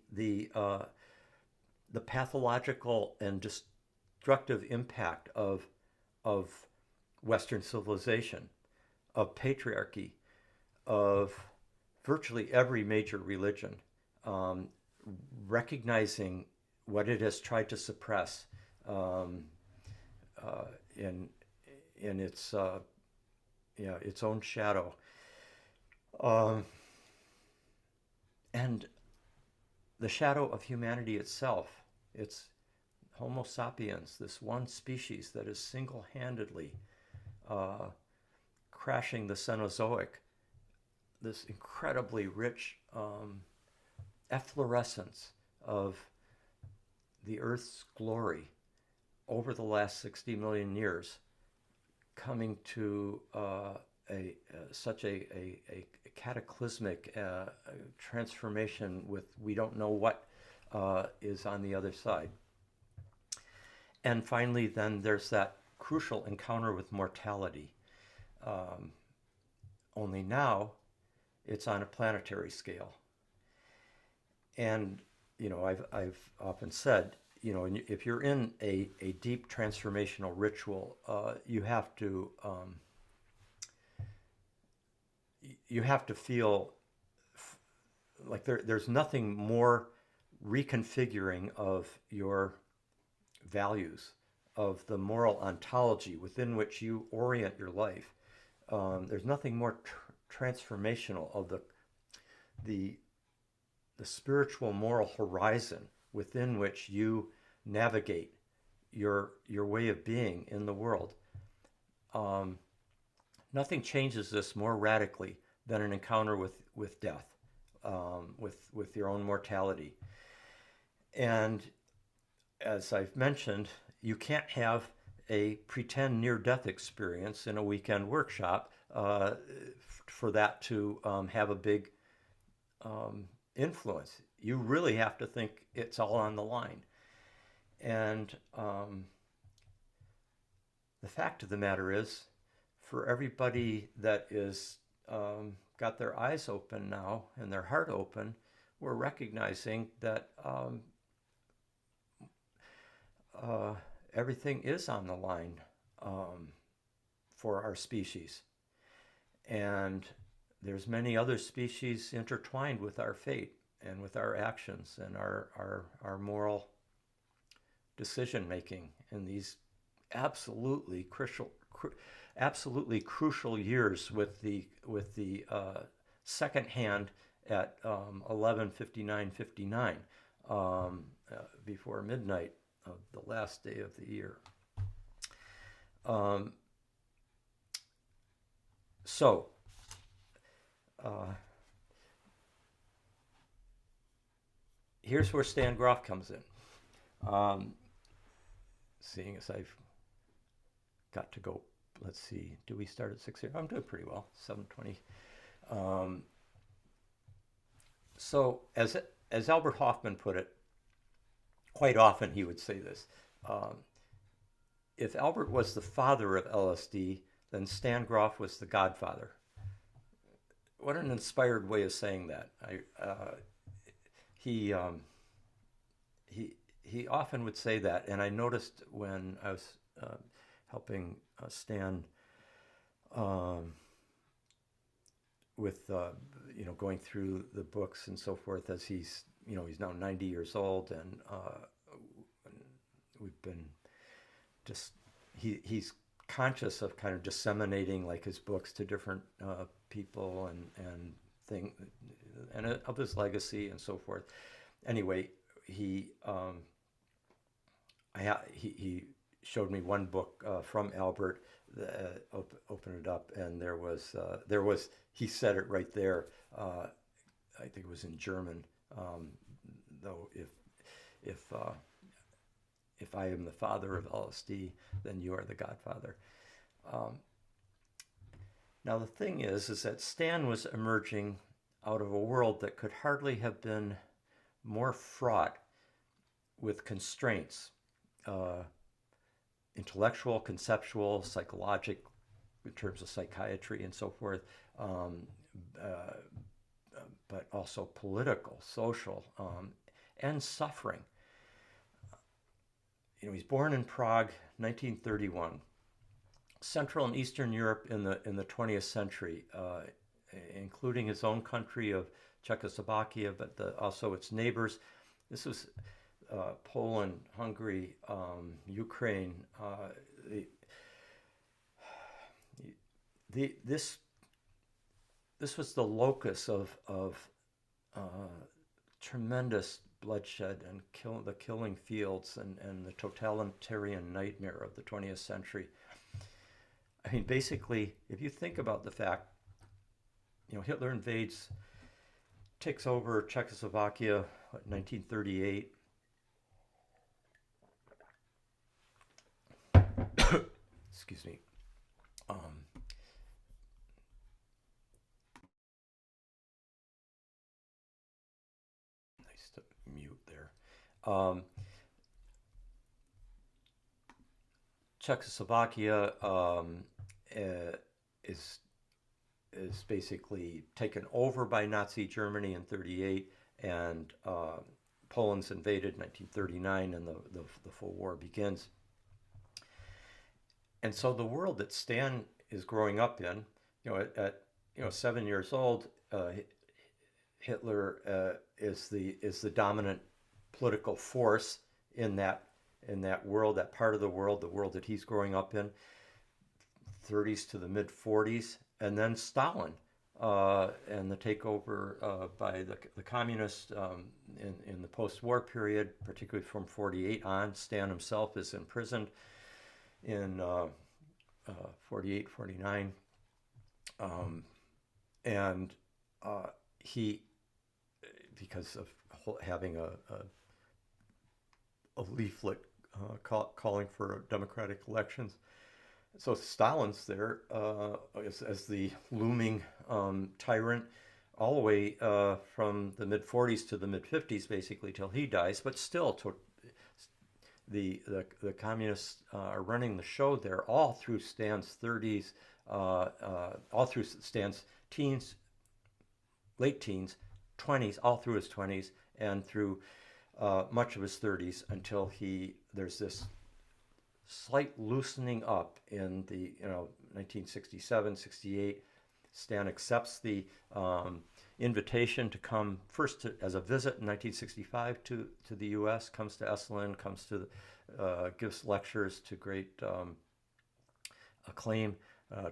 pathological and destructive impact of Western civilization, of patriarchy, of virtually every major religion, recognizing what it has tried to suppress in its its own shadow, and the shadow of humanity itself. It's Homo sapiens, this one species that is single-handedly crashing the Cenozoic, this incredibly rich efflorescence of the Earth's glory over the last 60 million years, coming to such a cataclysmic transformation with we don't know what is on the other side. And finally, then there's that crucial encounter with mortality. Only now, it's on a planetary scale. And I've often said, if you're in a deep transformational ritual, you have to feel like there's nothing more reconfiguring of your values, of the moral ontology within which you orient your life. There's nothing more transformational of the spiritual moral horizon within which you navigate your way of being in the world. Nothing changes this more radically than an encounter with death, with your own mortality. And as I've mentioned, you can't have a pretend near-death experience in a weekend workshop for that to have a big influence. You really have to think it's all on the line. And the fact of the matter is, for everybody that is got their eyes open now and their heart open, we're recognizing that everything is on the line for our species. And there's many other species intertwined with our fate and with our actions and our moral decision making in these absolutely crucial years, with the second hand at 11:59:59 before midnight of the last day of the year. Here's where Stan Grof comes in. Seeing as I've got to go, let's see, do we start at 6 here? I'm doing pretty well, 7:20. So as Albert Hoffman put it, quite often he would say this, if Albert was the father of LSD, then Stan Grof was the godfather. What an inspired way of saying that. He often would say that, and I noticed when I was helping Stan with going through the books and so forth, as he's now 90 years old, and we've been he's conscious of kind of disseminating like his books to different people and thing, and of his legacy and so forth. Anyway, he showed me one book from Albert. Opened it up, and there was he said it right there. I think it was in German. Though if I am the father of LSD, then you are the godfather. Now the thing is that Stan was emerging out of a world that could hardly have been more fraught with constraints. intellectual, conceptual, psychological, in terms of psychiatry and so forth, but also political, social, and suffering. He's born in Prague, 1931. Central and Eastern Europe in the 20th century, including his own country of Czechoslovakia, but also its neighbors. This was Poland, Hungary, Ukraine. This was the locus of tremendous bloodshed and the killing fields and the totalitarian nightmare of the 20th century. I mean, basically, if you think about the fact, Hitler invades, takes over Czechoslovakia, 1938. Excuse me. Nice to mute there. Czechoslovakia is basically taken over by Nazi Germany in 1938, and Poland's invaded in 1939, and the full war begins. And so the world that Stan is growing up in, at 7 years old, Hitler is the dominant political force in that world, that part of the world that he's growing up in, 30s to the mid 40s, and then Stalin and the takeover by the communists in the post-war period, particularly from 48 on. Stan himself is imprisoned in 48, 49, and he, because of having a leaflet calling for democratic elections. So Stalin's there as the looming tyrant all the way from the mid-40s to the mid-50s, basically, till he dies. But still, the communists are running the show there all through Stan's 30s, all through Stan's teens, late teens, 20s, all through his 20s, and through much of his 30s until there's this slight loosening up in the 1967, 68. Stan accepts the invitation to come first as a visit in 1965 to the U.S. Comes to Esalen, gives lectures to great acclaim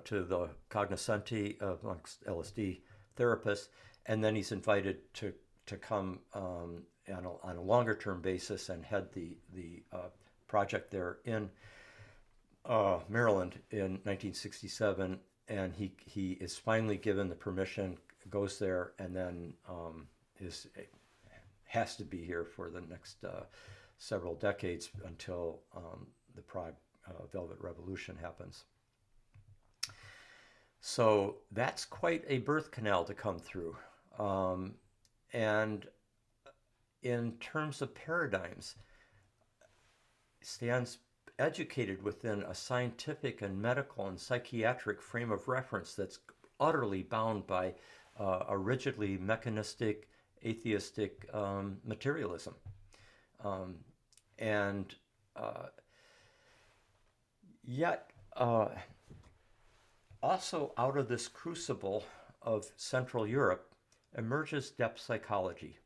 to the cognoscenti amongst LSD therapists, and then he's invited to come on a longer term basis and head the project there in Maryland in 1967, and he is finally given the permission, goes there, and then has to be here for the next several decades until the Prague Velvet Revolution happens. So that's quite a birth canal to come through. And in terms of paradigms, Stan's educated within a scientific and medical and psychiatric frame of reference that's utterly bound by a rigidly mechanistic, atheistic materialism. Yet, also out of this crucible of Central Europe emerges depth psychology.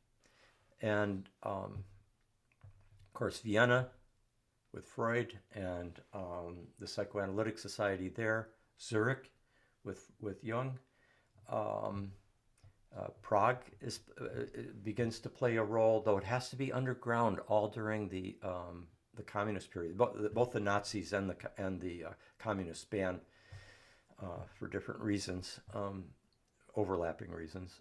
And, of course, Vienna with Freud and the Psychoanalytic Society there, Zurich with Jung. Prague begins to play a role, though it has to be underground all during the communist period. Both the Nazis and the communists ban for different reasons, overlapping reasons,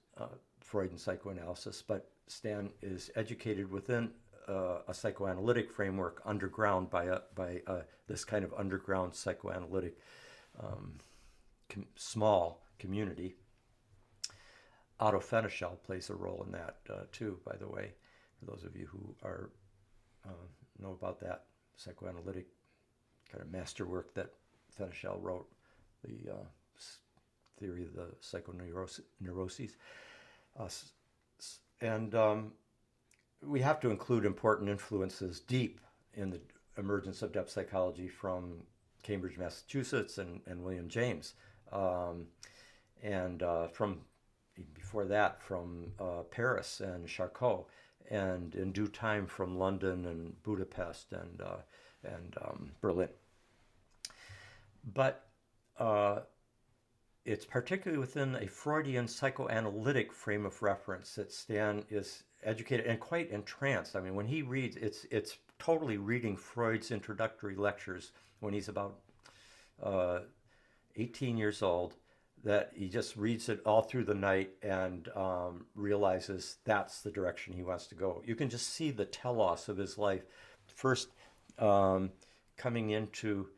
Freud and psychoanalysis. But Stan is educated within a psychoanalytic framework underground by this kind of underground psychoanalytic small community. Otto Fenichel plays a role in that too, by the way, for those of you who know about that psychoanalytic kind of masterwork that Fenichel wrote, the theory of the psychoneuroses. And we have to include important influences deep in the emergence of depth psychology from Cambridge, Massachusetts, and William James. And from before that, from Paris and Charcot, and in due time from London and Budapest and Berlin. But it's particularly within a Freudian psychoanalytic frame of reference that Stan is educated and quite entranced. I mean, when he reads, it's totally reading Freud's introductory lectures when he's about 18 years old, that he just reads it all through the night and realizes that's the direction he wants to go. You can just see the telos of his life. First, coming into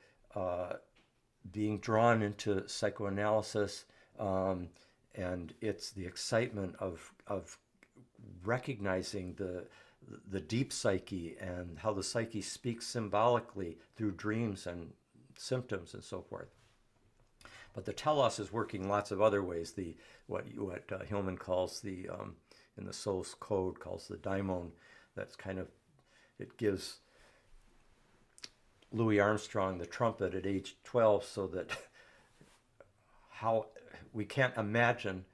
being drawn into psychoanalysis, and it's the excitement of recognizing the deep psyche and how the psyche speaks symbolically through dreams and symptoms and so forth. But the telos is working lots of other ways. What Hillman calls in the Soul's Code calls the daimon. That's kind of, it gives Louis Armstrong the trumpet at age 12, so that how we can't imagine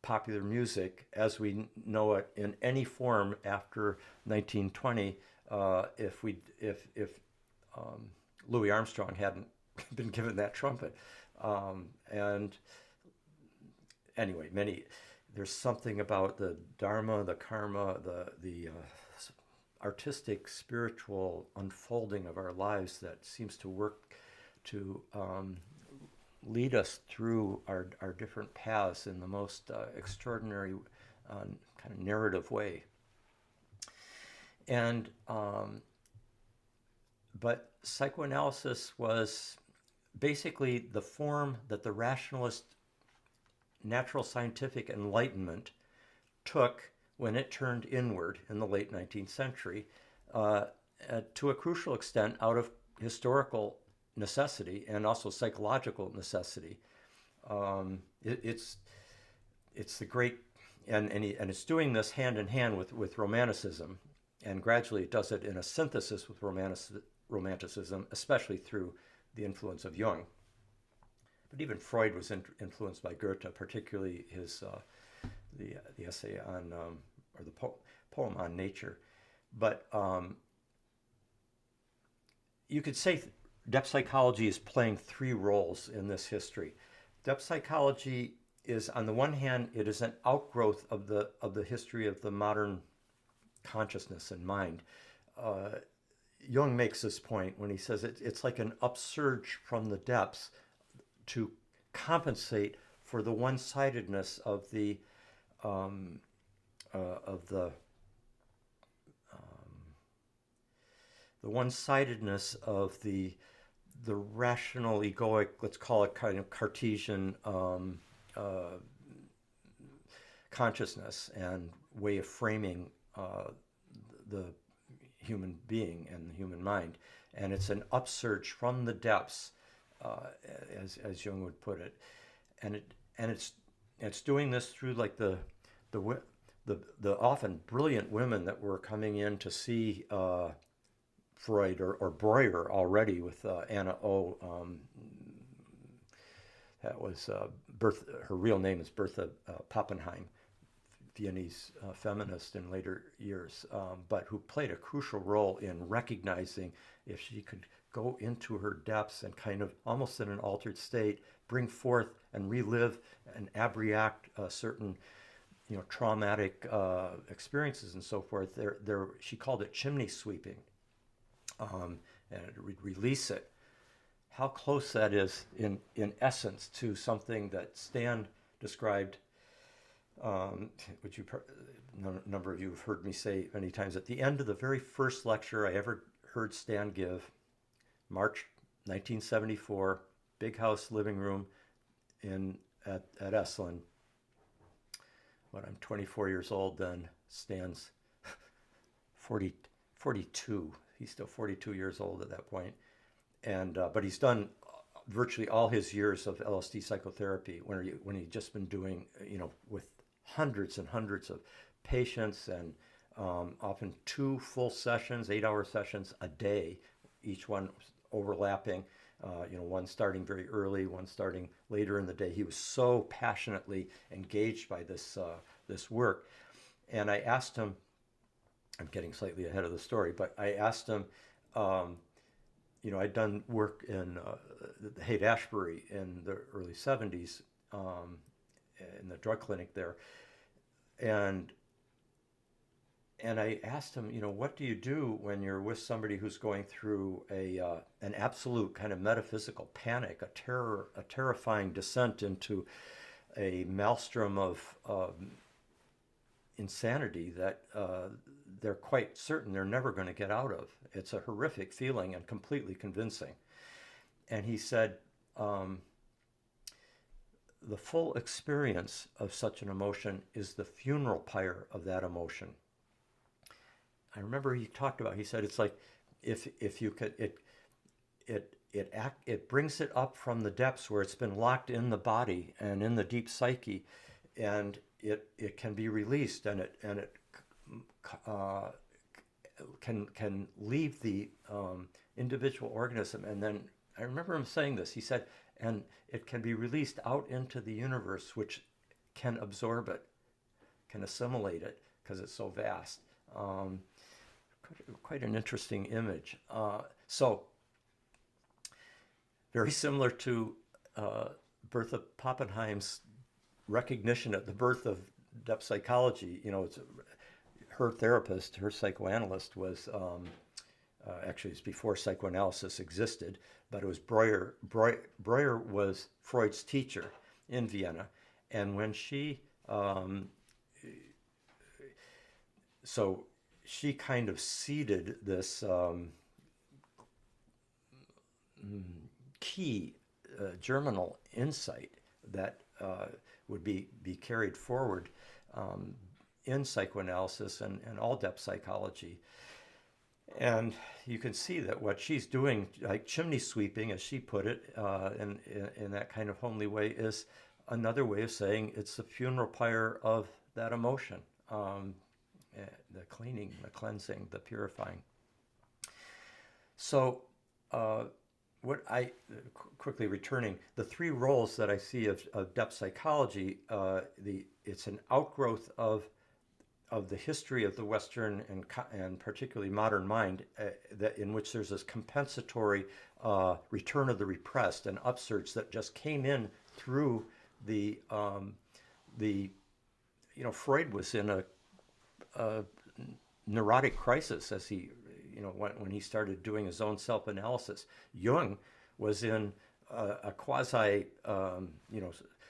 popular music as we know it in any form after 1920 if Louis Armstrong hadn't been given that trumpet. And anyway, there's something about the dharma, the karma, the artistic, spiritual unfolding of our lives that seems to work to lead us through our different paths in the most extraordinary kind of narrative way. And but psychoanalysis was basically the form that the rationalist natural scientific enlightenment took when it turned inward in the late 19th century, to a crucial extent out of historical necessity and also psychological necessity. It's the great, and it's doing this hand in hand with Romanticism, and gradually it does it in a synthesis with Romanticism, especially through the influence of Jung. But even Freud was influenced by Goethe, particularly his the essay on, or the poem on nature. But you could say depth psychology is playing three roles in this history. Depth psychology is, on the one hand, it is an outgrowth of the history of the modern consciousness and mind. Jung makes this point when he says it's like an upsurge from the depths to compensate for the one-sidedness of the one-sidedness of the rational egoic, let's call it kind of Cartesian consciousness and way of framing the human being and the human mind. And it's an upsurge from the depths, as Jung would put it. And it's doing this through like the often brilliant women that were coming in to see Freud or Breuer already with Anna O. That was her real name is Bertha Pappenheim, Viennese feminist in later years, but who played a crucial role in recognizing if she could go into her depths and kind of almost in an altered state, bring forth and relive and abreact certain, traumatic experiences and so forth. She called it chimney sweeping, and it would release it. How close that is in essence to something that Stan described, which a number of you have heard me say many times. At the end of the very first lecture I ever heard Stan give, March 1974, big house living room at Esalen. But I'm 24 years old then. Stan's 42. He's still 42 years old at that point, and but he's done virtually all his years of LSD psychotherapy when he'd just been doing, with hundreds and hundreds of patients, and often 2 full sessions, 8-hour sessions a day, each one overlapping, one starting very early, one starting later in the day. He was so passionately engaged by this work. And I asked him, I'm getting slightly ahead of the story, but I asked him, I'd done work in Haight-Ashbury in the early 70s, in the drug clinic there. And I asked him, what do you do when you're with somebody who's going through an absolute kind of metaphysical panic, a terrifying descent into a maelstrom of insanity that they're quite certain they're never going to get out of. It's a horrific feeling and completely convincing. And he said, the full experience of such an emotion is the funeral pyre of that emotion. I remember he said it's like if you could, it brings it up from the depths where it's been locked in the body and in the deep psyche, and it can be released, and it can leave the individual organism. And then I remember him saying this. He said, and it can be released out into the universe, which can absorb it, can assimilate it, because it's so vast. Quite an interesting image. So very similar to Bertha Pappenheim's recognition at the birth of depth psychology. Her therapist, her psychoanalyst was, actually it's before psychoanalysis existed, but it was Breuer. Breuer was Freud's teacher in Vienna. And when she, so she kind of seeded this key germinal insight that would be carried forward in psychoanalysis and all depth psychology. And you can see that what she's doing, like chimney sweeping, as she put it, in that kind of homely way, is another way of saying it's the funeral pyre of that emotion. The cleaning, the cleansing, the purifying. So quickly returning, the 3 roles that I see of depth psychology, it's an outgrowth of the history of the Western and particularly modern mind, that in which there's this compensatory return of the repressed, an upsurge that just came in through the Freud was in a neurotic crisis as he, when he started doing his own self-analysis. Jung was in a quasi,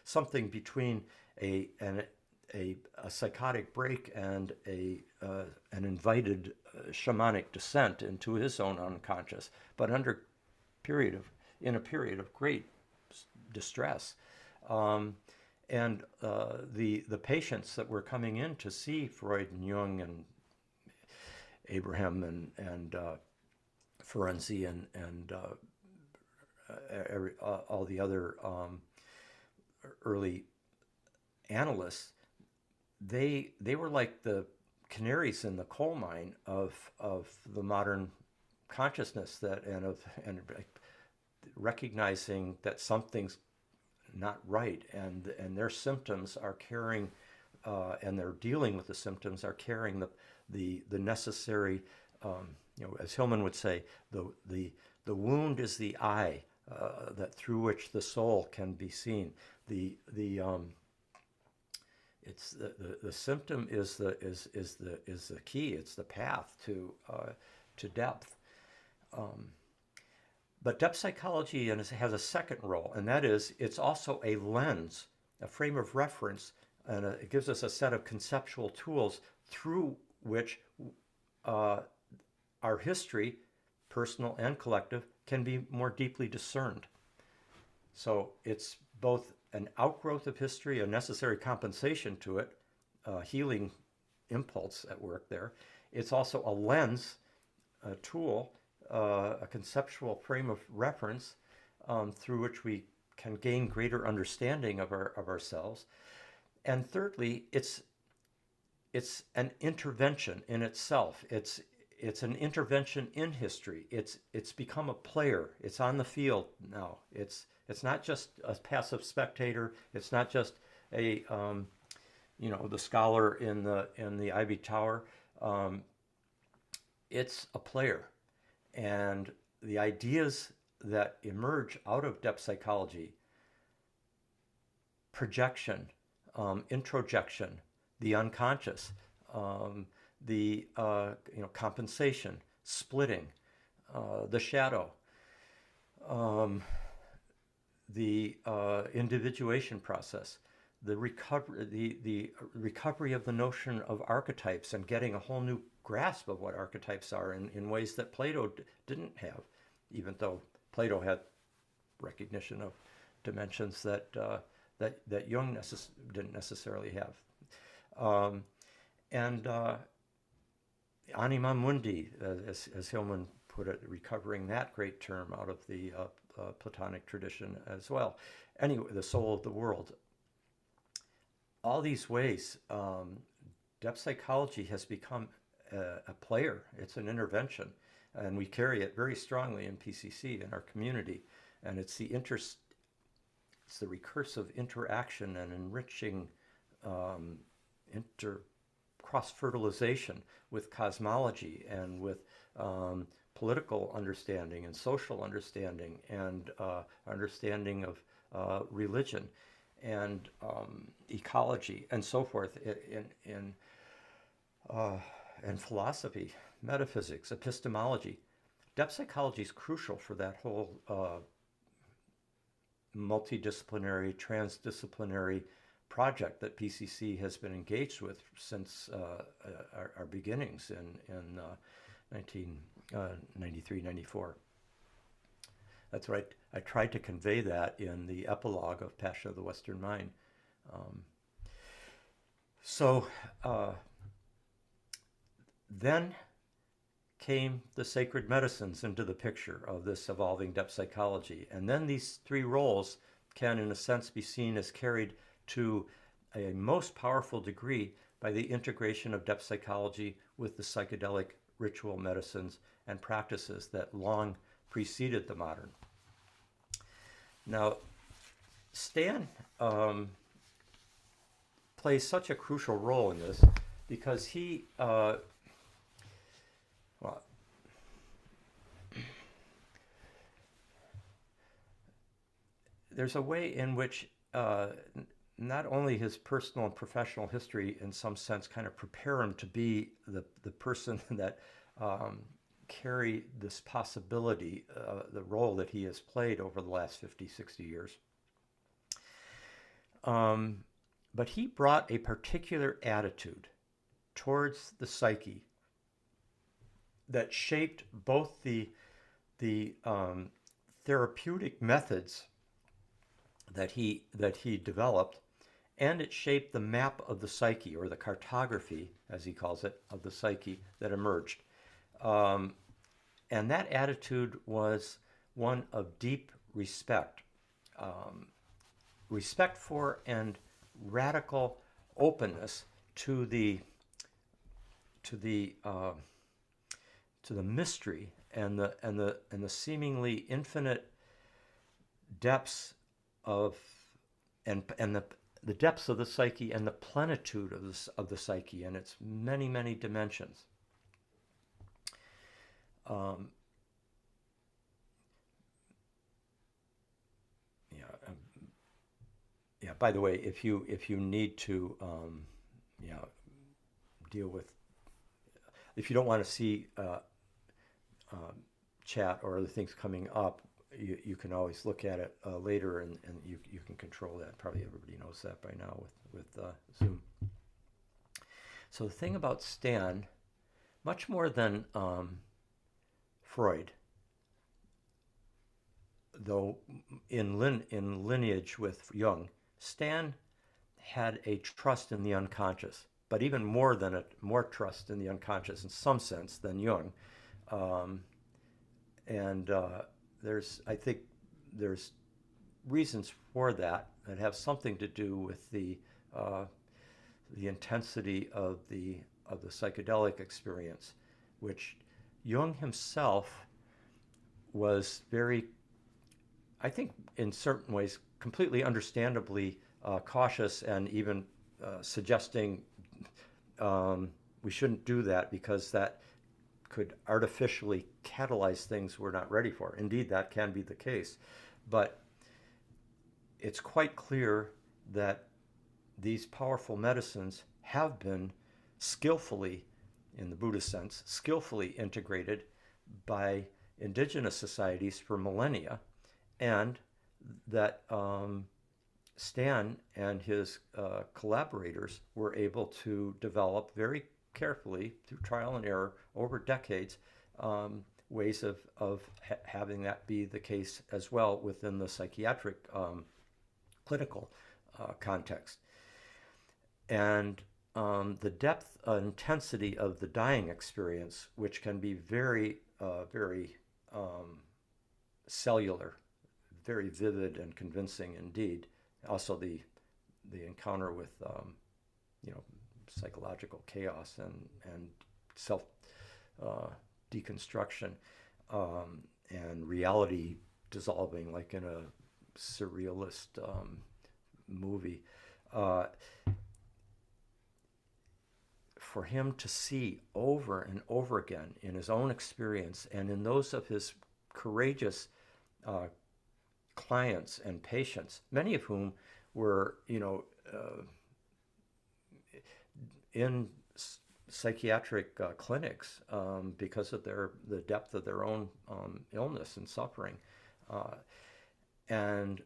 something between a psychotic break and an invited shamanic descent into his own unconscious, but in a period of great distress. And the patients that were coming in to see Freud and Jung and Abraham and Ferenczi and all the other early analysts, they were like the canaries in the coal mine of the modern consciousness, and recognizing that something's not right, and their symptoms are carrying, and they're dealing with the symptoms, are carrying the necessary, as Hillman would say, the wound is the eye that through which the soul can be seen. The symptom is the key. It's the path to depth. But depth psychology has a second role, and that is it's also a lens, a frame of reference, and it gives us a set of conceptual tools through which our history, personal and collective, can be more deeply discerned. So it's both an outgrowth of history, a necessary compensation to it, a healing impulse at work there. It's also a lens a tool, a conceptual frame of reference through which we can gain greater understanding of ourselves. And thirdly, it's an intervention in itself. It's an intervention in history. It's become a player. It's on the field now. It's not just a passive spectator. It's not just a the scholar in the Ivy Tower. It's a player, and the ideas that emerge out of depth psychology, projection, introjection, the unconscious, the compensation, splitting, the shadow, the individuation process, the recovery of the notion of archetypes and getting a whole new grasp of what archetypes are in ways that Plato didn't have, even though Plato had recognition of dimensions that Jung didn't necessarily have. And anima mundi, as Hillman put it, recovering that great term out of the Platonic tradition as well. Anyway, the soul of the world. All these ways, depth psychology has become a player. It's an intervention, and we carry it very strongly in PCC, in our community. And it's the recursive interaction and enriching cross-fertilization with cosmology and with political understanding and social understanding and understanding of religion and ecology and so forth in philosophy, metaphysics, epistemology. Depth psychology is crucial for that whole multidisciplinary, transdisciplinary project that PCC has been engaged with since our beginnings in 1993, 94. That's right. I tried to convey that in the epilogue of Passion of the Western Mind. Then came the sacred medicines into the picture of this evolving depth psychology. And then these three roles can, in a sense, be seen as carried to a most powerful degree by the integration of depth psychology with the psychedelic ritual medicines and practices that long preceded the modern. Now, Stan plays such a crucial role in this because he, there's a way in which not only his personal and professional history, in some sense, kind of prepare him to be the person that carry this possibility, the role that he has played over the last 50, 60 years. But he brought a particular attitude towards the psyche that shaped both the therapeutic methods that he developed, and it shaped the map of the psyche, or the cartography, as he calls it, of the psyche that emerged. And that attitude was one of deep respect. Respect for and radical openness to the mystery and the seemingly infinite depths of the depths of the psyche and the plenitude of the psyche and its many dimensions. By the way, if you need to deal with, if you don't want to see chat or other things coming up, you can always look at it later, and you can control that. Probably everybody knows that by now with Zoom. So the thing about Stan, much more than Freud, though in lineage with Jung, Stan had a trust in the unconscious, but even more trust in the unconscious in some sense than Jung. Um, and I think there's reasons for that that have something to do with the intensity of the psychedelic experience, which Jung himself was very, I think, in certain ways, completely understandably cautious, and even suggesting we shouldn't do that because that could artificially catalyze things we're not ready for. Indeed, that can be the case. But it's quite clear that these powerful medicines have been skillfully, in the Buddhist sense, skillfully integrated by indigenous societies for millennia, and that Stan and his collaborators were able to develop very carefully, through trial and error over decades, ways of having that be the case as well within the psychiatric clinical context. And the depth and intensity of the dying experience, which can be very, very cellular, very vivid and convincing indeed. Also the encounter with psychological chaos and self deconstruction, and reality dissolving like in a surrealist movie. For him to see over and over again in his own experience and in those of his courageous clients and patients, many of whom were, in psychiatric clinics because of the depth of their own illness and suffering, and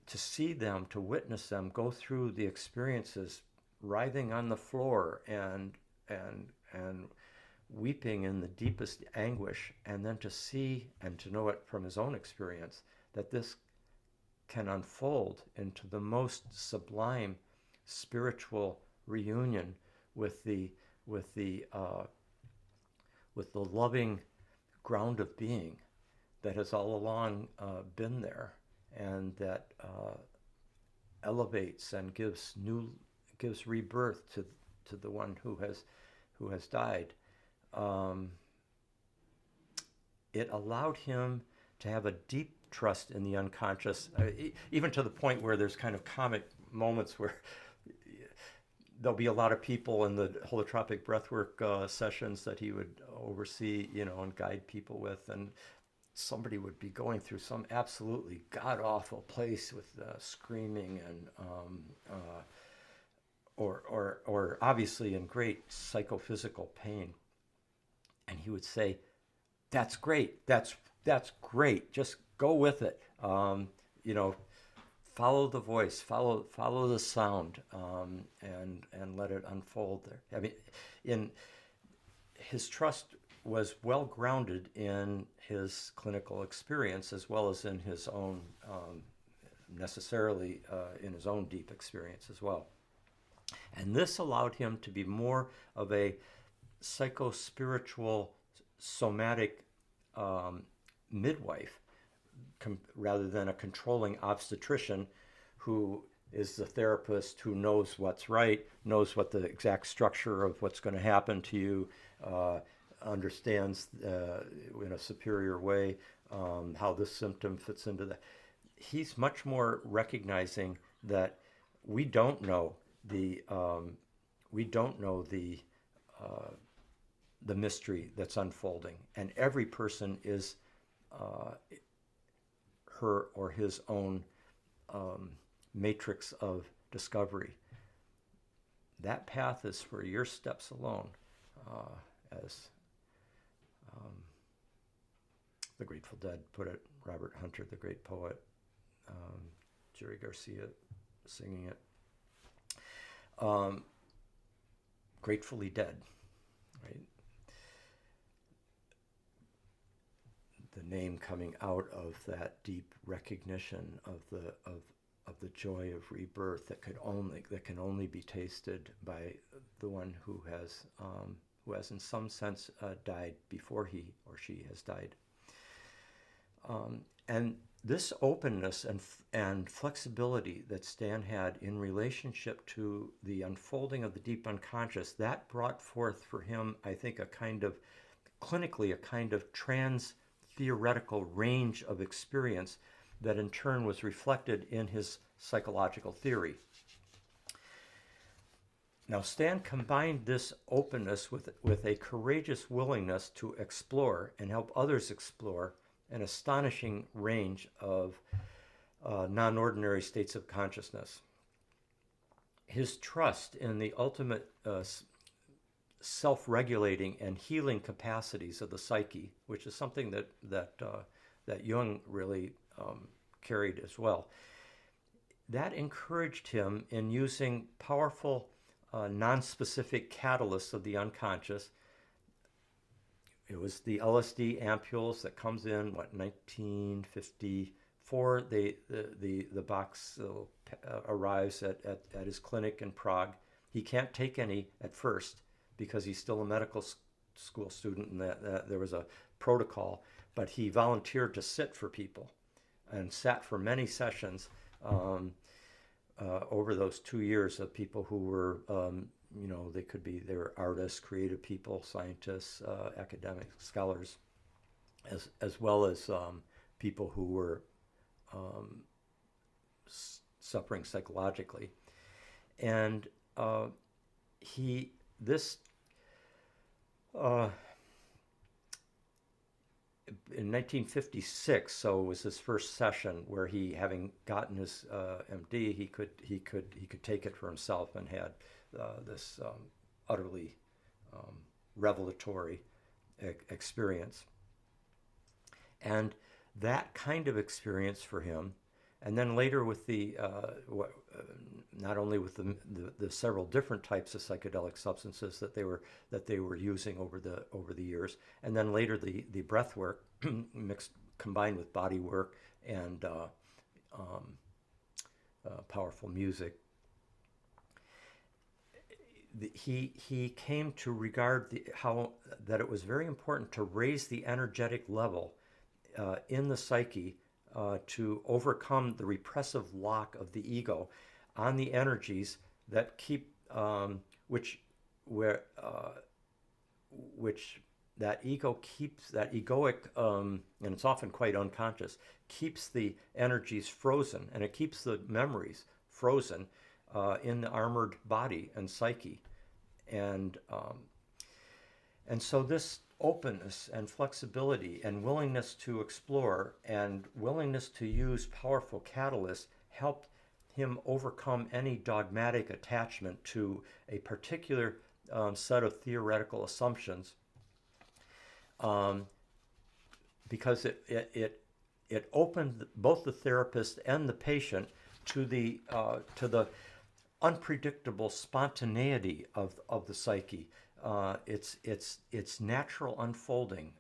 to see them, to witness them go through the experiences, writhing on the floor and weeping in the deepest anguish, and then to see and to know it from his own experience that this can unfold into the most sublime spiritual reunion with the loving ground of being that has all along been there, and that elevates and gives rebirth to the one who has died. It allowed him to have a deep trust in the unconscious, even to the point where there's kind of comic moments where there'll be a lot of people in the holotropic breathwork sessions that he would oversee, and guide people with, and somebody would be going through some absolutely god-awful place with screaming and or obviously in great psychophysical pain, and he would say, "That's great. That's great. Just go with it. Follow the voice, follow the sound, and let it unfold there." I mean, his trust was well grounded in his clinical experience as well as in his own, necessarily in his own deep experience as well. And this allowed him to be more of a psycho-spiritual, somatic midwife, rather than a controlling obstetrician who is the therapist who knows what's right, knows what the exact structure of what's going to happen to you, understands in a superior way how this symptom fits into that. He's much more recognizing that we don't know the mystery that's unfolding, and every person is her or his own matrix of discovery. That path is for your steps alone, as the Grateful Dead put it, Robert Hunter, the great poet, Jerry Garcia singing it. Gratefully Dead, right? The name coming out of that deep recognition of the joy of rebirth that can only be tasted by the one who who has in some sense died before he or she has died. And this openness and flexibility that Stan had in relationship to the unfolding of the deep unconscious, that brought forth for him, I think, clinically, a kind of trans-theoretical range of experience that in turn was reflected in his psychological theory. Now, Stan combined this openness with a courageous willingness to explore and help others explore an astonishing range of non-ordinary states of consciousness. His trust in the ultimate self-regulating and healing capacities of the psyche, which is something that Jung really carried as well, that encouraged him in using powerful non-specific catalysts of the unconscious. It was the LSD ampules that comes in, 1954. The box arrives at his clinic in Prague. He can't take any at first because he's still a medical school student, and that there was a protocol. But he volunteered to sit for people, and sat for many sessions over those 2 years of people who were, they were artists, creative people, scientists, academics, scholars, as well as people who were suffering psychologically. And in 1956, so it was his first session where he, having gotten his MD, he could take it for himself, and had this utterly revelatory experience. And that kind of experience for him, and then later with not only with the several different types of psychedelic substances that they were using over the years, and then later the breath work combined with body work and powerful music, he came to regard that it was very important to raise the energetic level in the psyche to overcome the repressive lock of the ego on the energies that keep which that ego keeps, that egoic, and it's often quite unconscious, keeps the energies frozen, and it keeps the memories frozen in the armored body and psyche. And so this openness and flexibility and willingness to explore and willingness to use powerful catalysts helped him overcome any dogmatic attachment to a particular set of theoretical assumptions, because it opened both the therapist and the patient to the unpredictable spontaneity of the psyche, its natural unfolding,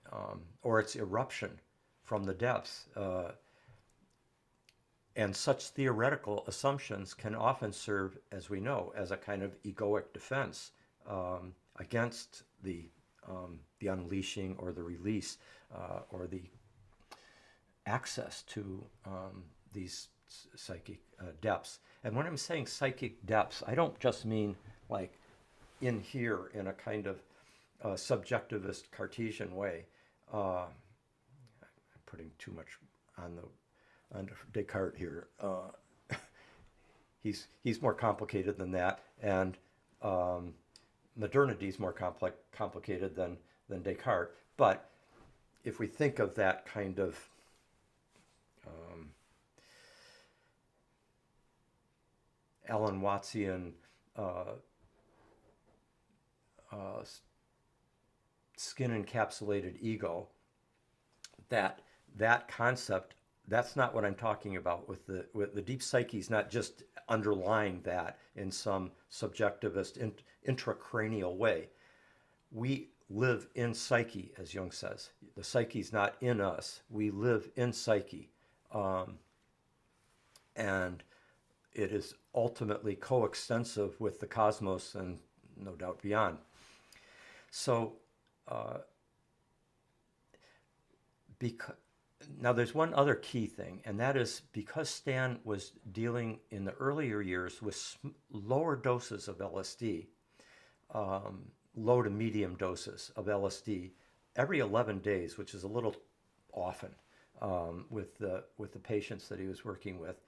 or its eruption from the depths. And such theoretical assumptions can often serve, as we know, as a kind of egoic defense against the unleashing or the release or the access to these psychic depths. And when I'm saying psychic depths, I don't just mean like in here in a kind of subjectivist Cartesian way. I'm putting too much on Descartes here. He's more complicated than that, and modernity is more complicated than Descartes. But if we think of that kind of Alan Wattsian skin-encapsulated ego, that concept, that's not what I'm talking about with the deep psyche. Is not just underlying that in some subjectivist intracranial way. We live in psyche, as Jung says. The psyche's not in us. We live in psyche. And it is ultimately coextensive with the cosmos and no doubt beyond. So uh, because now there's one other key thing, and that is because Stan was dealing in the earlier years with lower doses of LSD, low to medium doses of LSD every 11 days, which is a little often with the patients that he was working with.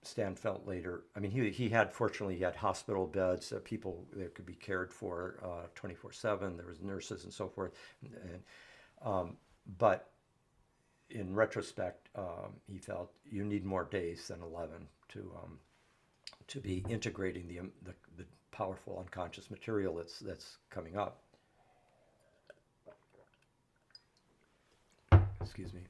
Stan felt later. I mean, he had, fortunately, he had hospital beds, people that could be cared for 24/7. There was nurses and so forth. But in retrospect, he felt you need more days than 11 to be integrating the powerful unconscious material that's coming up. Excuse me.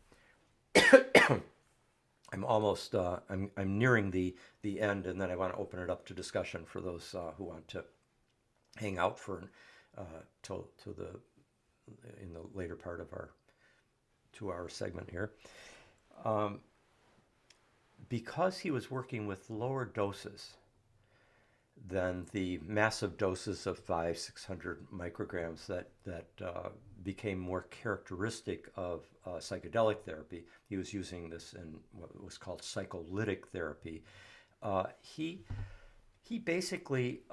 I'm almost I'm nearing the end, and then I want to open it up to discussion for those who want to hang out for till in the later part of our 2-hour segment here. Because he was working with lower doses than the massive doses of 500-600 micrograms that became more characteristic of psychedelic therapy. He was using this in what was called psycholytic therapy. He basically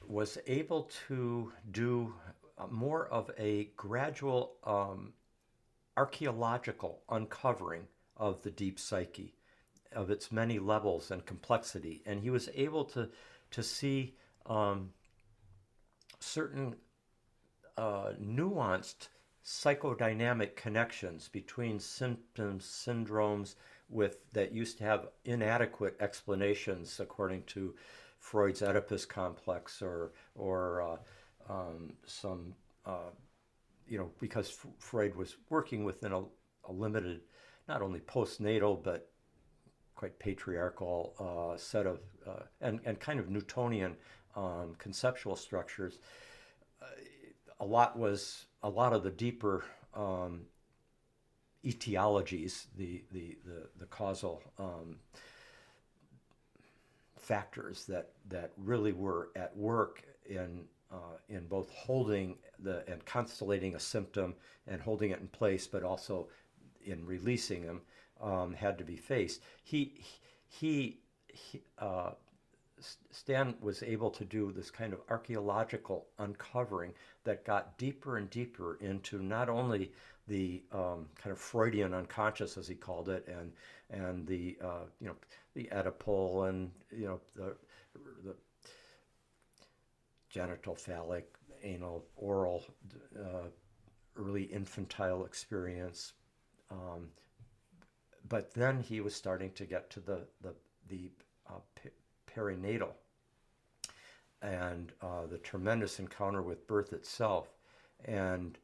was able to do more of a gradual archaeological uncovering of the deep psyche, of its many levels and complexity, and he was able to see certain nuanced psychodynamic connections between symptoms, syndromes that used to have inadequate explanations according to Freud's Oedipus complex or some because Freud was working within a limited, not only postnatal but quite patriarchal set of and kind of Newtonian conceptual structures. A lot of the deeper etiologies, the causal factors that really were at work in both holding and constellating a symptom and holding it in place, but also in releasing them, had to be faced. Stan was able to do this kind of archaeological uncovering that got deeper and deeper into not only the kind of Freudian unconscious, as he called it, and the the Oedipal and the genital, phallic, anal, oral, early infantile experience. But then he was starting to get to the perinatal and the tremendous encounter with birth itself, and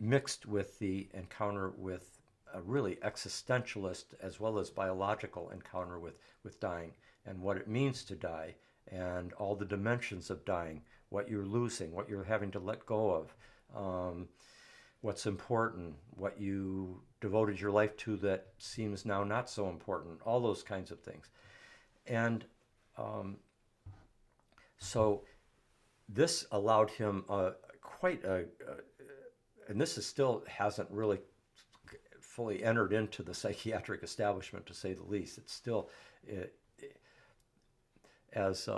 mixed with the encounter with a really existentialist as well as biological encounter with dying and what it means to die and all the dimensions of dying, what you're losing, what you're having to let go of, what's important, what you devoted your life to that seems now not so important, all those kinds of things. And so this allowed him and this is still hasn't really fully entered into the psychiatric establishment, to say the least. It's still, as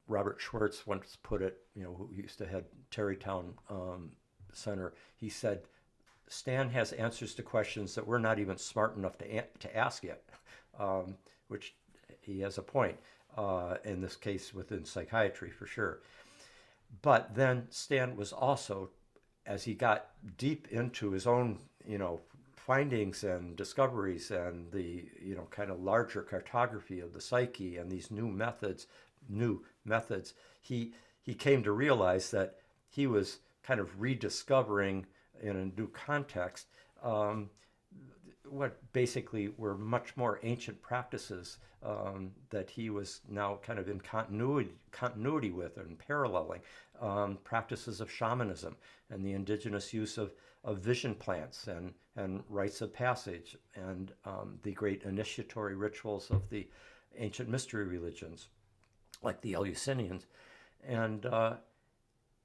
Robert Schwartz once put it, who used to head Tarrytown Center, he said, Stan has answers to questions that we're not even smart enough to ask yet, which he has a point, in this case within psychiatry for sure. But then Stan was also, as he got deep into his own, findings and discoveries and the, kind of larger cartography of the psyche and these new methods, he came to realize that he was kind of rediscovering in a new context what basically were much more ancient practices that he was now kind of in continuity with and paralleling, practices of shamanism and the indigenous use of vision plants and rites of passage and the great initiatory rituals of the ancient mystery religions. like the Eleusinians. And, uh,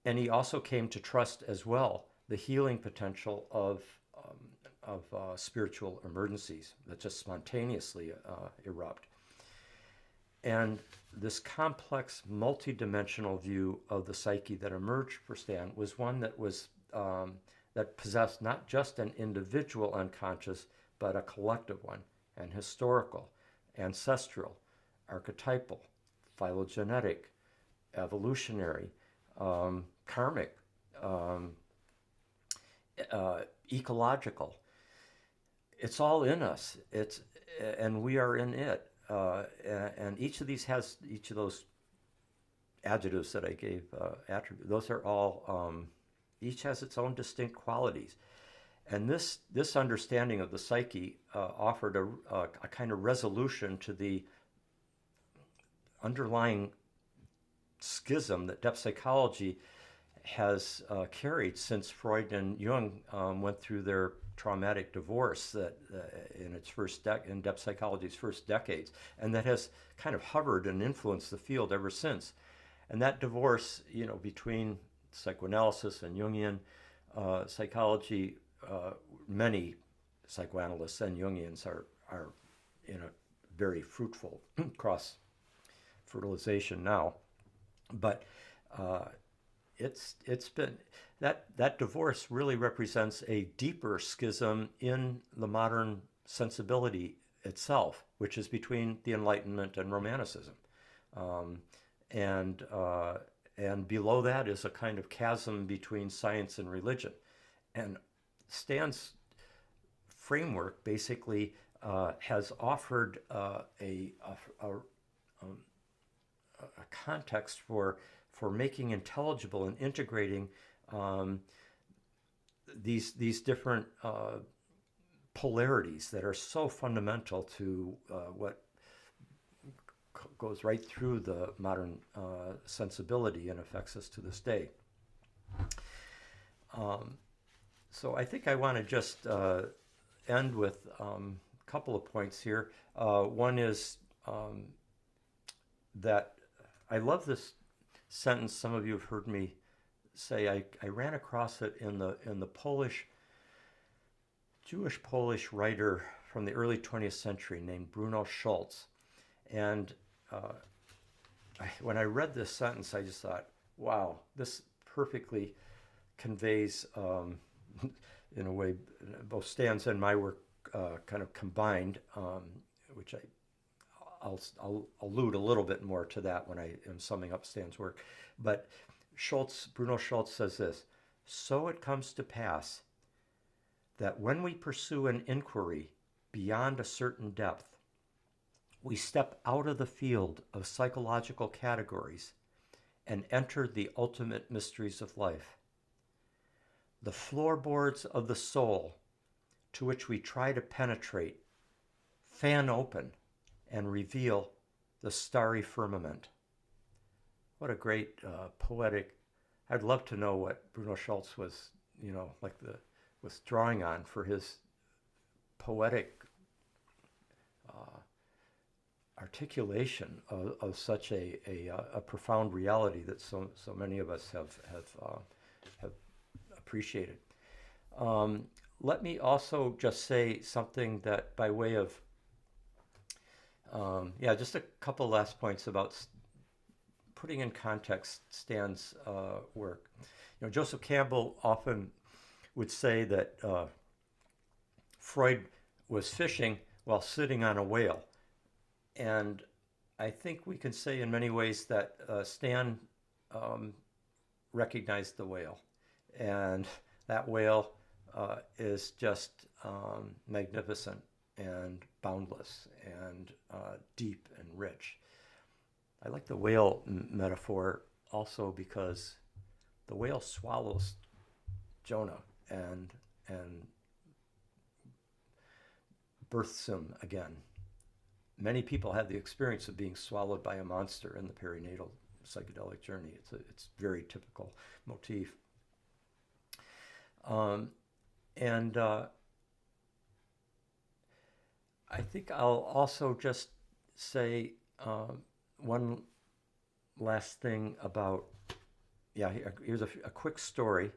and he also came to trust as well the healing potential of spiritual emergencies that just spontaneously erupt. And this complex, multidimensional view of the psyche that emerged for Stan was one that was that possessed not just an individual unconscious, but a collective one, and historical, ancestral, archetypal, phylogenetic, evolutionary, karmic, um, ecological. It's all in us. And we are in it. And each of these has each of those adjectives that I gave, attribute. Those are all. Each has its own distinct qualities. And this understanding of the psyche offered a kind of resolution to the underlying schism that depth psychology has carried since Freud and Jung went through their traumatic divorce that in its in depth psychology's first decades, and that has kind of hovered and influenced the field ever since. And that divorce, between psychoanalysis and Jungian psychology, many psychoanalysts and Jungians are in a very fruitful cross fertilization now, but it's been that divorce really represents a deeper schism in the modern sensibility itself, which is between the Enlightenment and Romanticism, and below that is a kind of chasm between science and religion. And Stan's framework basically has offered a context for making intelligible and integrating these different polarities that are so fundamental to what goes right through the modern sensibility and affects us to this day. So I think I want to just end with a couple of points here. One is that I love this sentence. Some of you have heard me say. I ran across it in the Jewish Polish writer from the early 20th century named Bruno Schulz. And when I read this sentence, I just thought, wow, this perfectly conveys, in a way, both Stan's and my work kind of combined, which I'll allude a little bit more to that when I am summing up Stan's work. But Bruno Schulz says this: so it comes to pass that when we pursue an inquiry beyond a certain depth, we step out of the field of psychological categories and enter the ultimate mysteries of life. The floorboards of the soul to which we try to penetrate fan open and reveal the starry firmament. What a great poetic. I'd love to know what Bruno Schulz was, was drawing on for his poetic articulation of such a profound reality that so many of us have appreciated. Let me also just say something that, by way of just a couple last points about putting in context Stan's work. Joseph Campbell often would say that Freud was fishing while sitting on a whale. And I think we can say in many ways that Stan recognized the whale. And that whale is just magnificent and boundless and deep and rich. I like the whale metaphor also because the whale swallows Jonah and births him again. Many people have the experience of being swallowed by a monster in the perinatal psychedelic journey. It's very typical motif. I think I'll also just say one last thing about, yeah, here's a quick story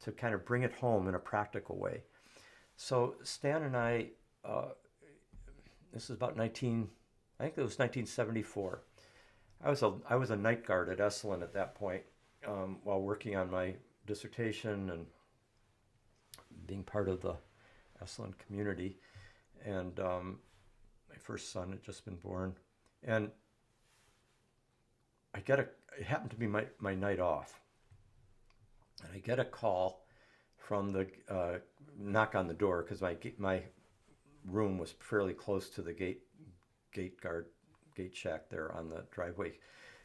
to kind of bring it home in a practical way. So Stan and I, this is about I think it was 1974. I was a night guard at Esalen at that point, while working on my dissertation and being part of the Esalen community. And my first son had just been born. And it happened to be my night off. And I get a call from the knock on the door, because my room was fairly close to the gate shack there on the driveway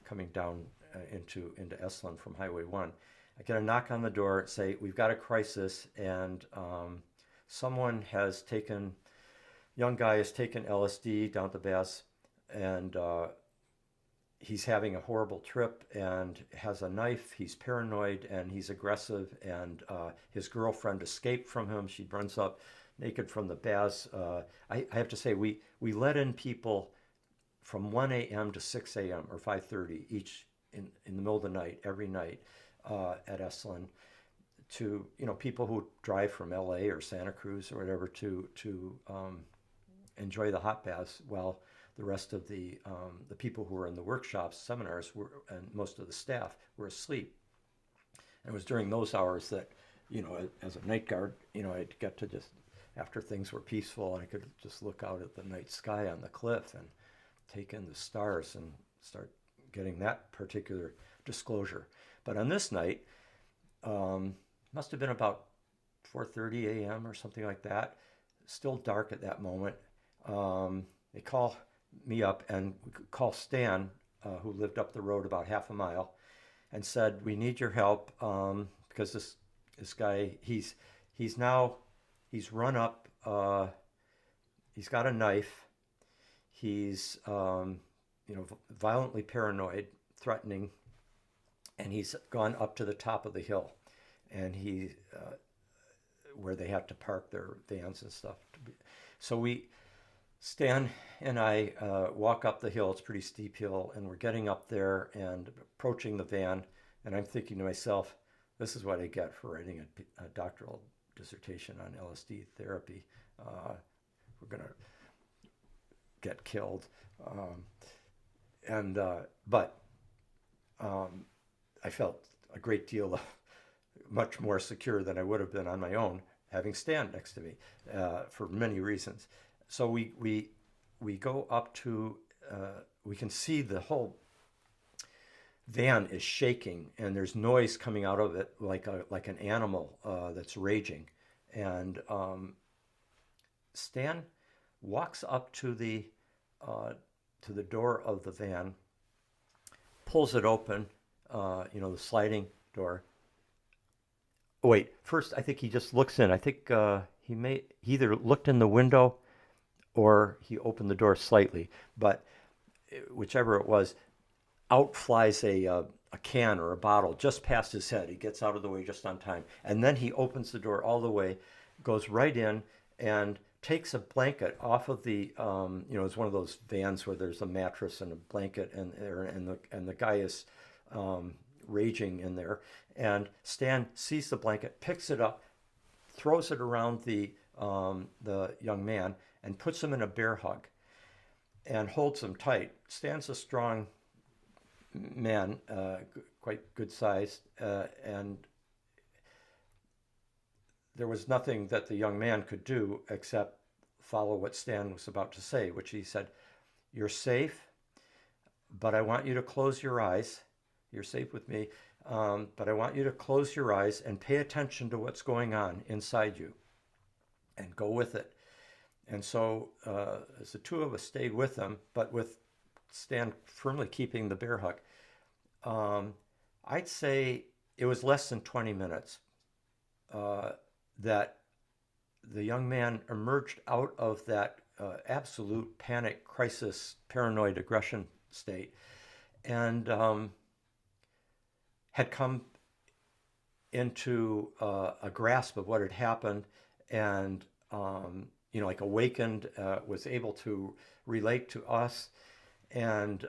coming down into Esalen from Highway 1. I get a knock on the door, say, we've got a crisis, and young guy has taken LSD down at the Bass, and he's having a horrible trip and has a knife. He's paranoid and he's aggressive, and his girlfriend escaped from him. She runs up naked from the Bass. I have to say, we let in people from 1 a.m. to 6 a.m. or 5:30 each in the middle of the night, every night at Esalen, to people who drive from LA or Santa Cruz or whatever to enjoy the hot baths, while the rest of the people who were in the workshops, seminars, and most of the staff were asleep. And it was during those hours that, as a night guard, I'd get to just, after things were peaceful, I could just look out at the night sky on the cliff and take in the stars and start getting that particular disclosure. But on this night, must have been about 4:30 a.m. or something like that, still dark at that moment. They call me up and call Stan, who lived up the road about half a mile, and said, we need your help, because this guy, he's run up, he's got a knife, he's violently paranoid, threatening, and he's gone up to the top of the hill, and where they have to park their vans and stuff. So Stan and I walk up the hill. It's a pretty steep hill, and we're getting up there and approaching the van, and I'm thinking to myself, this is what I get for writing a doctoral dissertation on LSD therapy. We're going to get killed. But I felt a great deal much more secure than I would have been on my own, having Stan next to me, for many reasons. So we go up to, we can see the whole van is shaking, and there's noise coming out of it like an animal that's raging. And Stan walks up to the door of the van, pulls it open, the sliding door. Oh, wait, first I think he just looks in. I think he either looked in the window or he opened the door slightly, but whichever it was, out flies a can or a bottle just past his head. He gets out of the way just on time, and then he opens the door all the way, goes right in, and takes a blanket off of the, it's one of those vans where there's a mattress and a blanket, and the guy is raging in there, and Stan sees the blanket, picks it up, throws it around the young man, and puts him in a bear hug and holds him tight. Stan's a strong man, quite good sized, and there was nothing that the young man could do except follow what Stan was about to say, which he said, you're safe, but I want you to close your eyes. You're safe with me, but I want you to close your eyes and pay attention to what's going on inside you and go with it. And so as the two of us stayed with him, but with Stan firmly keeping the bear hug, I'd say it was less than 20 minutes that the young man emerged out of that absolute panic, crisis, paranoid aggression state, and had come into a grasp of what had happened, and awakened, was able to relate to us, and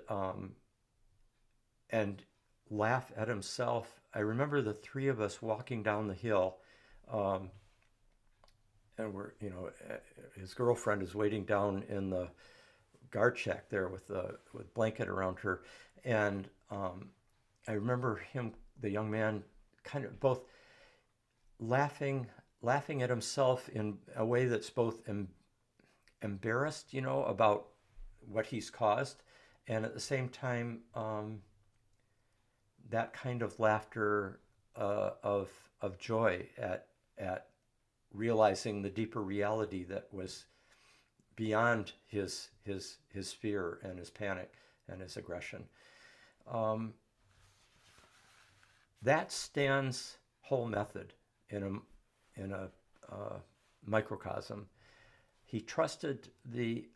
and laugh at himself. I remember the three of us walking down the hill, and we're, his girlfriend is waiting down in the guard shack there with blanket around her, and I remember him, the young man, kind of both laughing at himself in a way that's both embarrassed, about what he's caused, and at the same time, that kind of laughter of joy at realizing the deeper reality that was beyond his fear and his panic and his aggression. That Stan's whole method in a microcosm. He trusted the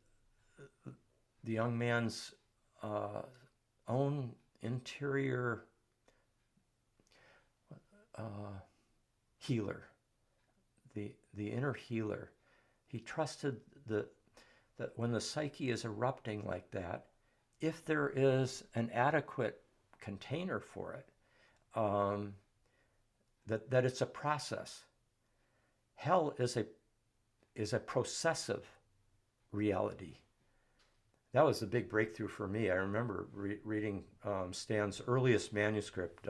young man's own interior healer, the inner healer. He trusted that when the psyche is erupting like that, if there is an adequate container for it, that it's a process. Hell is a processive reality. That was the big breakthrough for me. I remember reading Stan's earliest manuscript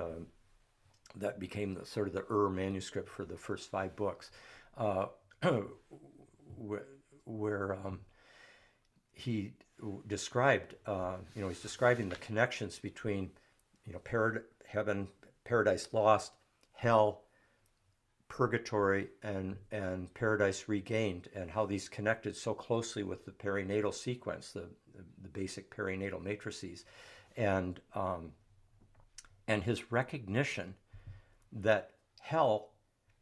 that became the manuscript for the first 5 books, where he described, he's describing the connections between, heaven, paradise lost, hell, purgatory, and paradise regained, and how these connected so closely with the perinatal sequence, the basic perinatal matrices, and his recognition that hell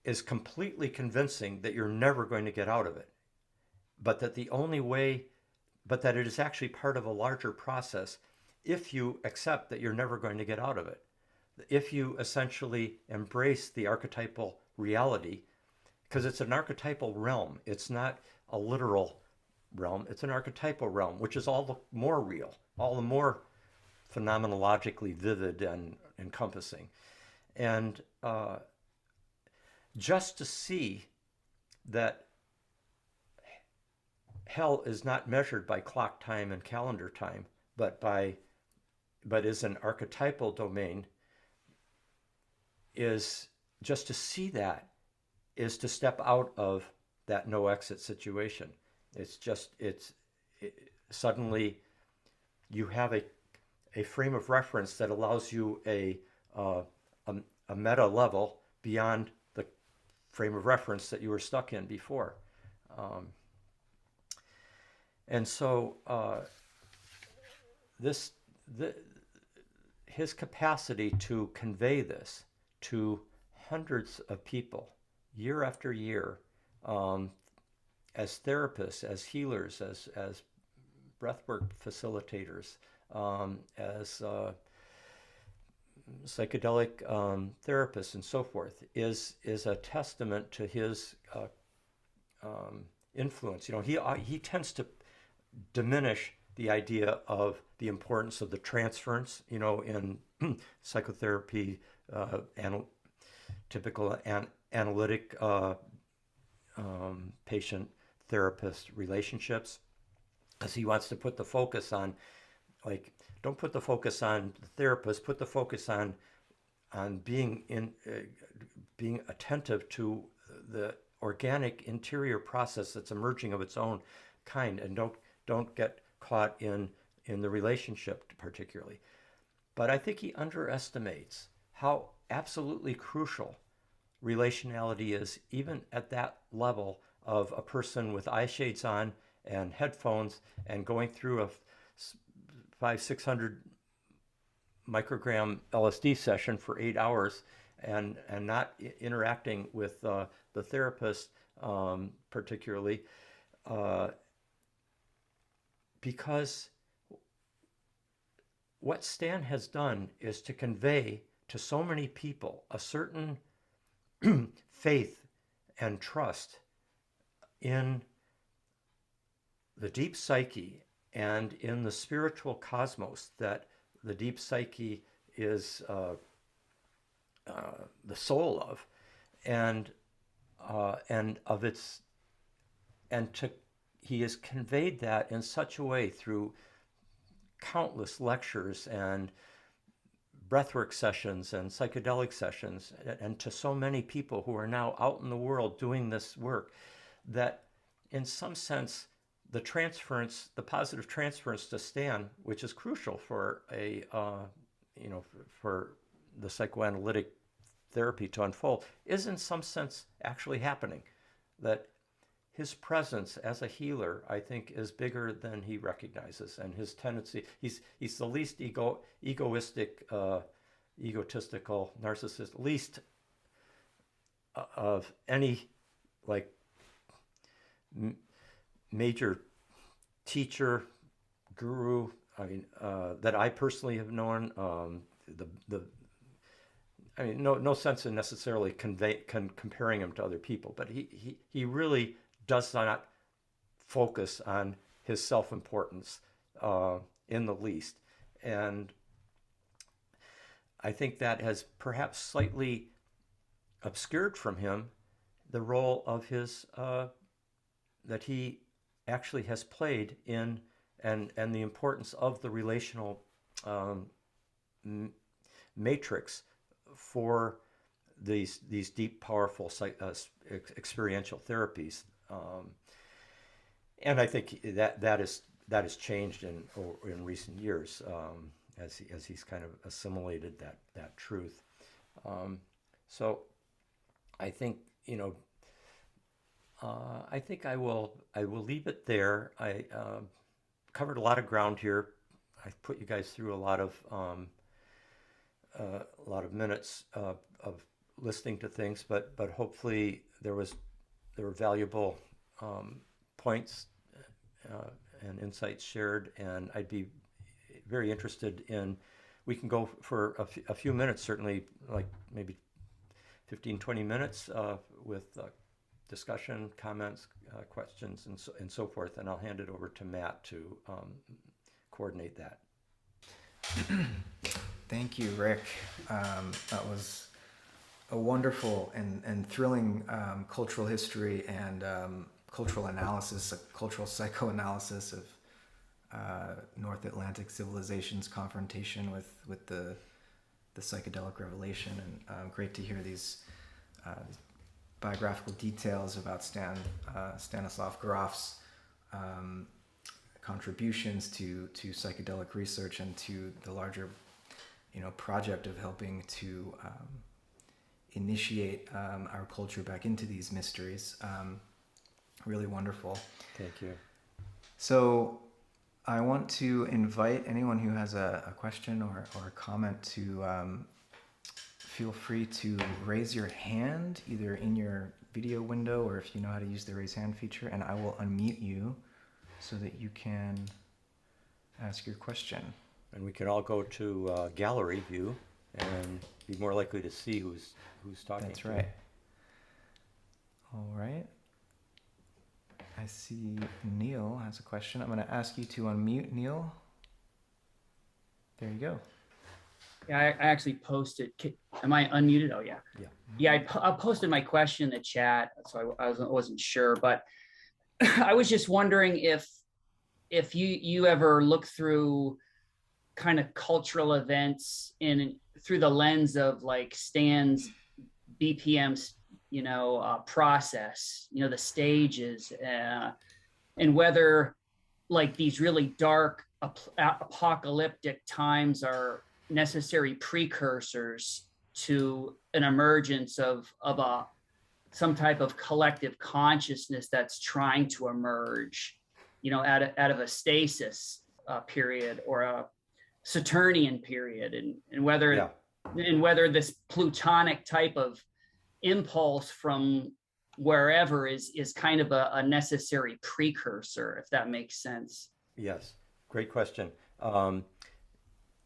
is completely convincing that you're never going to get out of it, but that it is actually part of a larger process if you accept that you're never going to get out of it. If you essentially embrace the archetypal reality, because it's an archetypal realm, it's not a literal realm, it's an archetypal realm, which is all the more real, all the more phenomenologically vivid and encompassing. And just to see that hell is not measured by clock time and calendar time, but is an archetypal domain, is just to see that is to step out of that no exit situation. Suddenly you have a frame of reference that allows you a meta level beyond the frame of reference that you were stuck in before. And so his capacity to convey this to hundreds of people year after year, as therapists, as healers, as breathwork facilitators, as psychedelic therapists, and so forth, is a testament to his influence. He tends to diminish the idea of the importance of the transference, in psychotherapy, typical analytic patient-therapist relationships, because he wants to put the focus on, don't put the focus on the therapist, put the focus on being attentive to the organic interior process that's emerging of its own kind, and don't get caught in the relationship particularly. But I think he underestimates how absolutely crucial relationality is, even at that level of a person with eye shades on and headphones and going through a 500-600 microgram LSD session for 8 hours and not interacting with the therapist particularly, because what Stan has done is to convey to so many people a certain faith and trust in the deep psyche and in the spiritual cosmos that the deep psyche is the soul of, and of its, and to he has conveyed that in such a way through countless lectures and breathwork sessions and psychedelic sessions, and to so many people who are now out in the world doing this work, that in some sense the transference, the positive transference to Stan, which is crucial for a for the psychoanalytic therapy to unfold, is in some sense actually happening. That his presence as a healer, I think, is bigger than he recognizes, and his tendency, he's the least egotistical, narcissist, least of any like major teacher, guru, I mean, that I personally have known. I mean, no sense in necessarily comparing him to other people, but he really does not focus on his self-importance in the least. And I think that has perhaps slightly obscured from him the role of his, that he actually has played in, and the importance of the relational matrix for these deep, powerful experiential therapies. And I think that has changed in recent years, as he's kind of assimilated that truth. So I think, I think I will leave it there. I covered a lot of ground here. I put you guys through a lot of minutes of listening to things, but hopefully there were valuable points and insights shared, and I'd be very interested in, we can go for a few minutes, certainly, like maybe 15-20 minutes with discussion, comments, questions, and so forth, and I'll hand it over to Matt to coordinate that. Thank you, Rick. That was a wonderful and thrilling cultural history and cultural analysis, a cultural psychoanalysis of North Atlantic civilization's confrontation with the psychedelic revelation. And great to hear these biographical details about Stanislav Grof's contributions to psychedelic research and to the larger project of helping to initiate our culture back into these mysteries. Really wonderful. Thank you. So I want to invite anyone who has a question or a comment to feel free to raise your hand, either in your video window or if you know how to use the raise hand feature, and I will unmute you so that you can ask your question. And we can all go to gallery view and be more likely to see who's talking. That's right. All right. I see Neil has a question. I'm going to ask you to unmute, Neil. There you go. Yeah, I actually posted. Am I unmuted? Oh, yeah. Yeah. Yeah, I posted my question in the chat, so I wasn't sure. But I was just wondering if you ever look through kind of cultural events through the lens of like Stan's BPM's process, the stages, and whether like these really dark apocalyptic times are necessary precursors to an emergence of some type of collective consciousness that's trying to emerge, out of a stasis period or a Saturnian period, and whether this plutonic type of impulse from wherever is kind of a necessary precursor, if that makes sense. Yes, great question.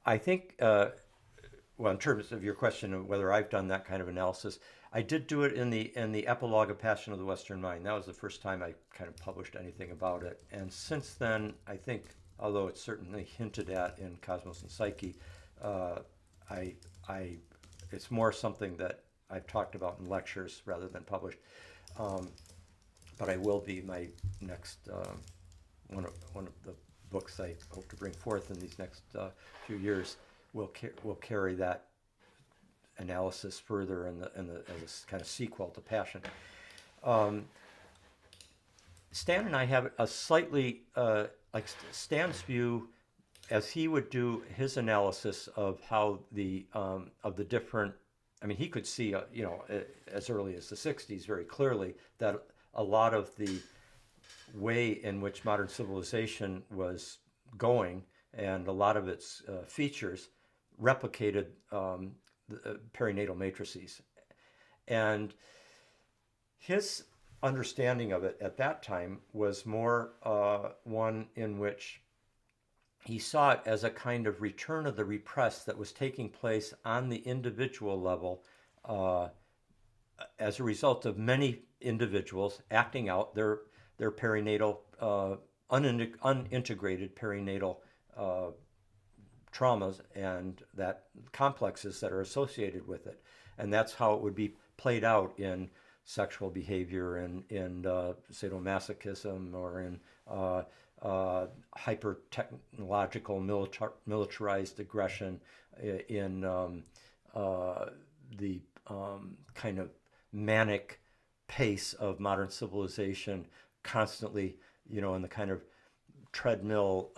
I think, in terms of your question of whether I've done that kind of analysis, I did do it in the epilogue of Passion of the Western Mind. That was the first time I kind of published anything about it. And since then, I think, although it's certainly hinted at in Cosmos and Psyche, it's more something that I've talked about in lectures rather than published. But I will be my next one of the books I hope to bring forth in these next few years will carry that analysis further as a kind of sequel to Passion. Stan and I have a slightly like Stan's view, as he would do his analysis of how of the different. I mean, he could see, as early as the '60s very clearly that a lot of the way in which modern civilization was going and a lot of its features replicated the perinatal matrices. And his understanding of it at that time was more one in which he saw it as a kind of return of the repressed that was taking place on the individual level as a result of many individuals acting out their perinatal, unintegrated perinatal traumas and that complexes that are associated with it. And that's how it would be played out in sexual behavior and in sadomasochism or in hyper-technological militarized aggression, in the kind of manic pace of modern civilization, constantly, in the kind of treadmill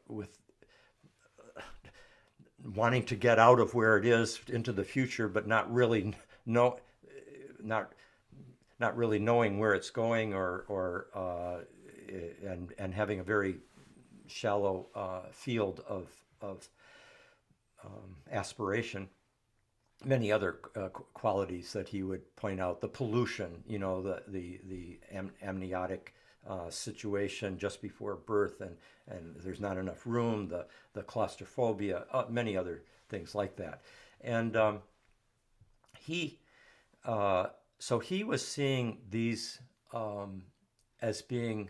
with wanting to get out of where it is into the future, but not really not really knowing where it's going, and having a very shallow field of aspiration. Many other qualities that he would point out: the pollution, the amniotic situation just before birth, and there's not enough room, the claustrophobia, many other things like that. And so he was seeing these as being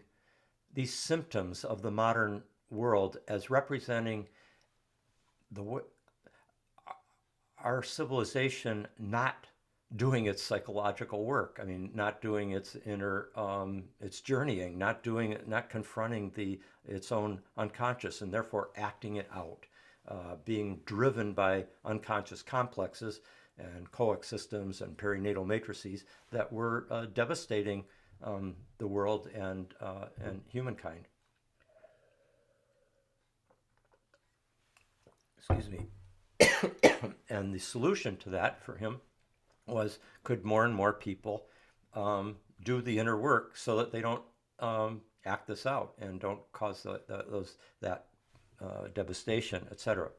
these symptoms of the modern world as representing our civilization not doing its psychological work. I mean, not doing its inner, its journeying, not confronting its own unconscious, and therefore acting it out, being driven by unconscious complexes and coex systems and perinatal matrices that were devastating the world and humankind. Excuse me. And the solution to that for him was, could more and more people do the inner work so that they don't act this out and don't cause that devastation, etc.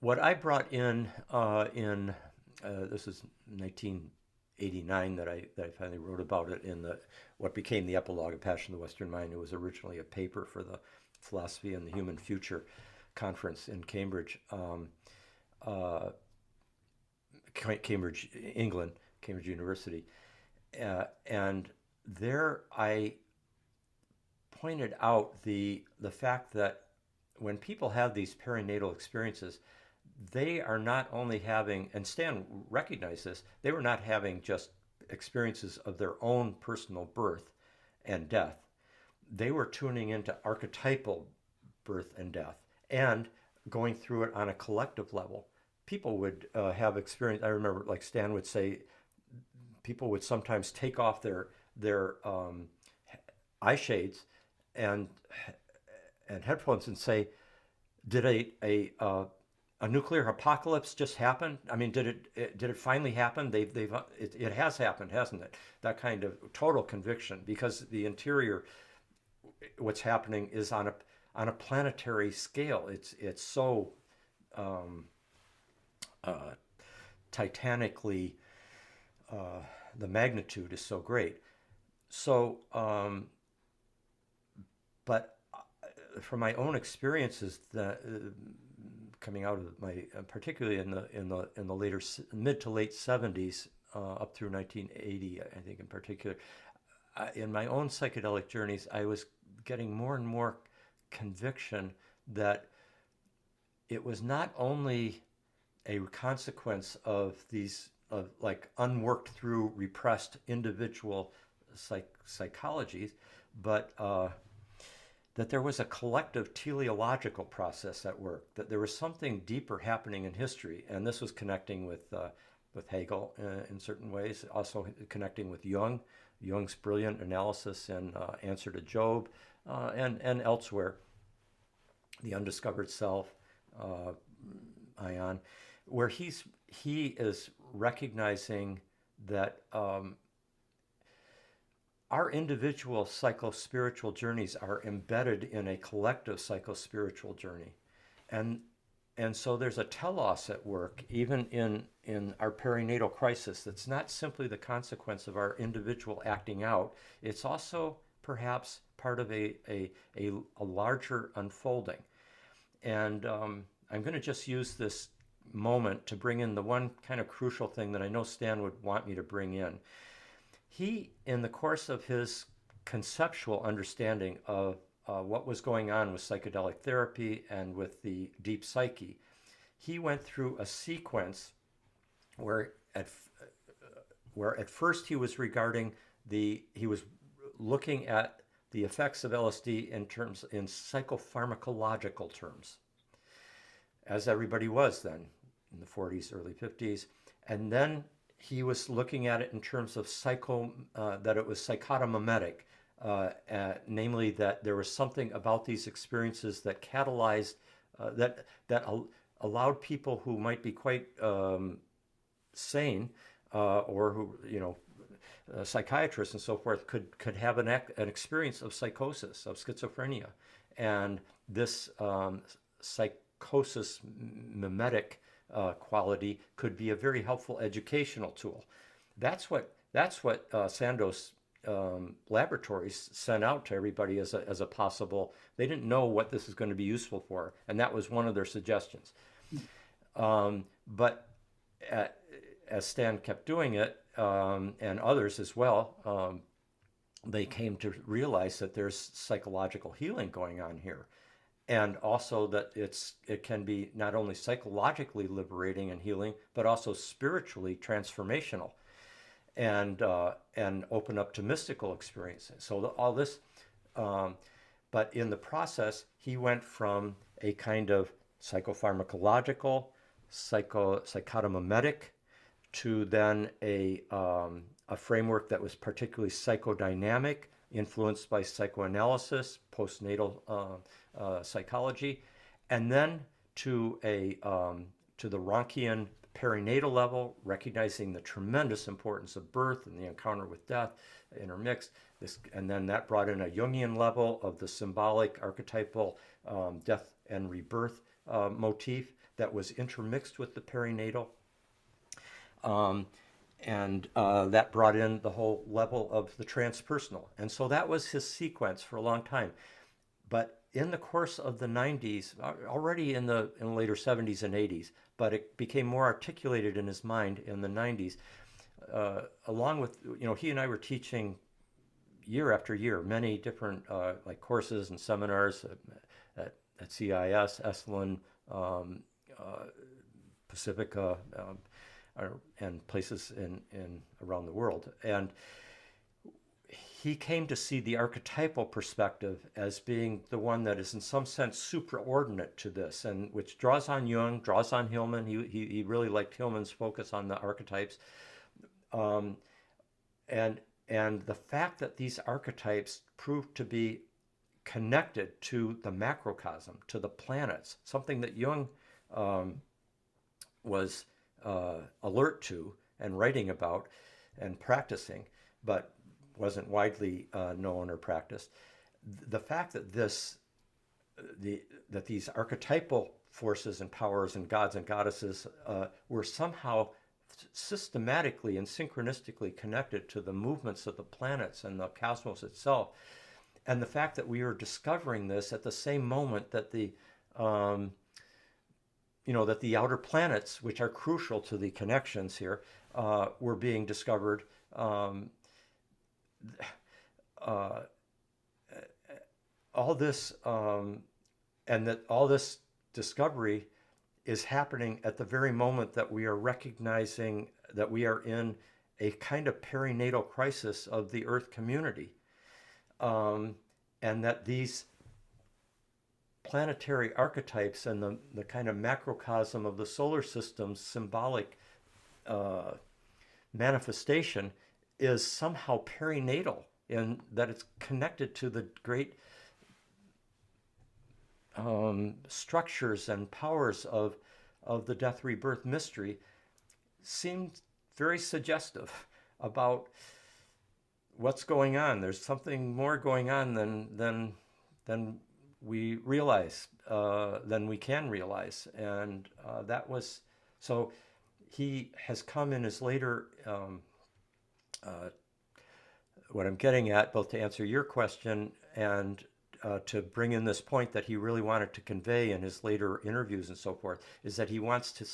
What I brought in this is 1989 that I finally wrote about it in what became the epilogue of Passion of the Western Mind. It was originally a paper for the Philosophy and the Human Future conference in Cambridge, Cambridge, England, Cambridge University, and there I pointed out the fact that when people have these perinatal experiences, they are not only having, and Stan recognized this, they were not having just experiences of their own personal birth and death. They were tuning into archetypal birth and death and going through it on a collective level. People would have experience. I remember, like Stan would say, people would sometimes take off their eye shades and headphones and say, "Did a nuclear apocalypse just happen? I mean, did it finally happen? It has happened, hasn't it?" That kind of total conviction, because the interior, what's happening is on a planetary scale. It's so titanically, the magnitude is so great. So, but from my own experiences, that coming out of particularly in the later mid to late 70s, up through 1980, I think in particular, in my own psychedelic journeys, I was getting more and more conviction that it was not only a consequence of these like unworked through repressed individual psychologies, but that there was a collective teleological process at work, that there was something deeper happening in history. And this was connecting with Hegel in certain ways, also connecting with Jung's brilliant analysis in Answer to Job, and elsewhere, the undiscovered self, Ion, where he is recognizing that our individual psycho-spiritual journeys are embedded in a collective psycho-spiritual journey. And so there's a telos at work, even in our perinatal crisis, that's not simply the consequence of our individual acting out. It's also perhaps part of a larger unfolding. And I'm going to just use this moment to bring in the one kind of crucial thing that I know Stan would want me to bring in. He, in the course of his conceptual understanding of what was going on with psychedelic therapy and with the deep psyche, he went through a sequence where at first he was looking at the effects of LSD in psychopharmacological terms, as everybody was then in the 40s, early 50s, and then he was looking at it in terms of that it was psychotomimetic, namely that there was something about these experiences that catalyzed, that allowed people who might be quite sane, or who, psychiatrists and so forth, could have an experience of psychosis, of schizophrenia, and this psychosis mimetic quality could be a very helpful educational tool. That's what Sandoz laboratories sent out to everybody as a possible. They didn't know what this is going to be useful for, and that was one of their suggestions. But as Stan kept doing it, and others as well, they came to realize that there's psychological healing going on here. And also that it can be not only psychologically liberating and healing, but also spiritually transformational, and open up to mystical experiences. So all this, but in the process, he went from a kind of psychopharmacological, psychotomimetic, to then a framework that was particularly psychodynamic, influenced by psychoanalysis, postnatal psychology, and then to the Ronchian perinatal level, recognizing the tremendous importance of birth and the encounter with death intermixed. And then that brought in a Jungian level of the symbolic, archetypal death and rebirth motif that was intermixed with the perinatal. And that brought in the whole level of the transpersonal. And so that was his sequence for a long time. But in the course of the 90s, already in the later 70s and 80s, but it became more articulated in his mind in the 90s, along with, he and I were teaching year after year, many different like courses and seminars at CIS, Esalen, Pacifica, and places in around the world. And he came to see the archetypal perspective as being the one that is in some sense supraordinate to this, and which draws on Jung, draws on Hillman. He really liked Hillman's focus on the archetypes. And the fact that these archetypes proved to be connected to the macrocosm, to the planets, something that Jung was alert to and writing about and practicing, but wasn't widely known or practiced. The fact that these archetypal forces and powers and gods and goddesses were somehow systematically and synchronistically connected to the movements of the planets and the cosmos itself, and the fact that we were discovering this at the same moment that the outer planets, which are crucial to the connections here, were being discovered. All this, and that all this discovery is happening at the very moment that we are recognizing that we are in a kind of perinatal crisis of the Earth community, and that these planetary archetypes and the kind of macrocosm of the solar system's symbolic manifestation is somehow perinatal, in that it's connected to the great structures and powers of the death rebirth mystery, seemed very suggestive about what's going on. There's something more going on than we realize, than we can realize, and that was so. He has come in his later. What I'm getting at, both to answer your question and to bring in this point that he really wanted to convey in his later interviews and so forth, is that he wants to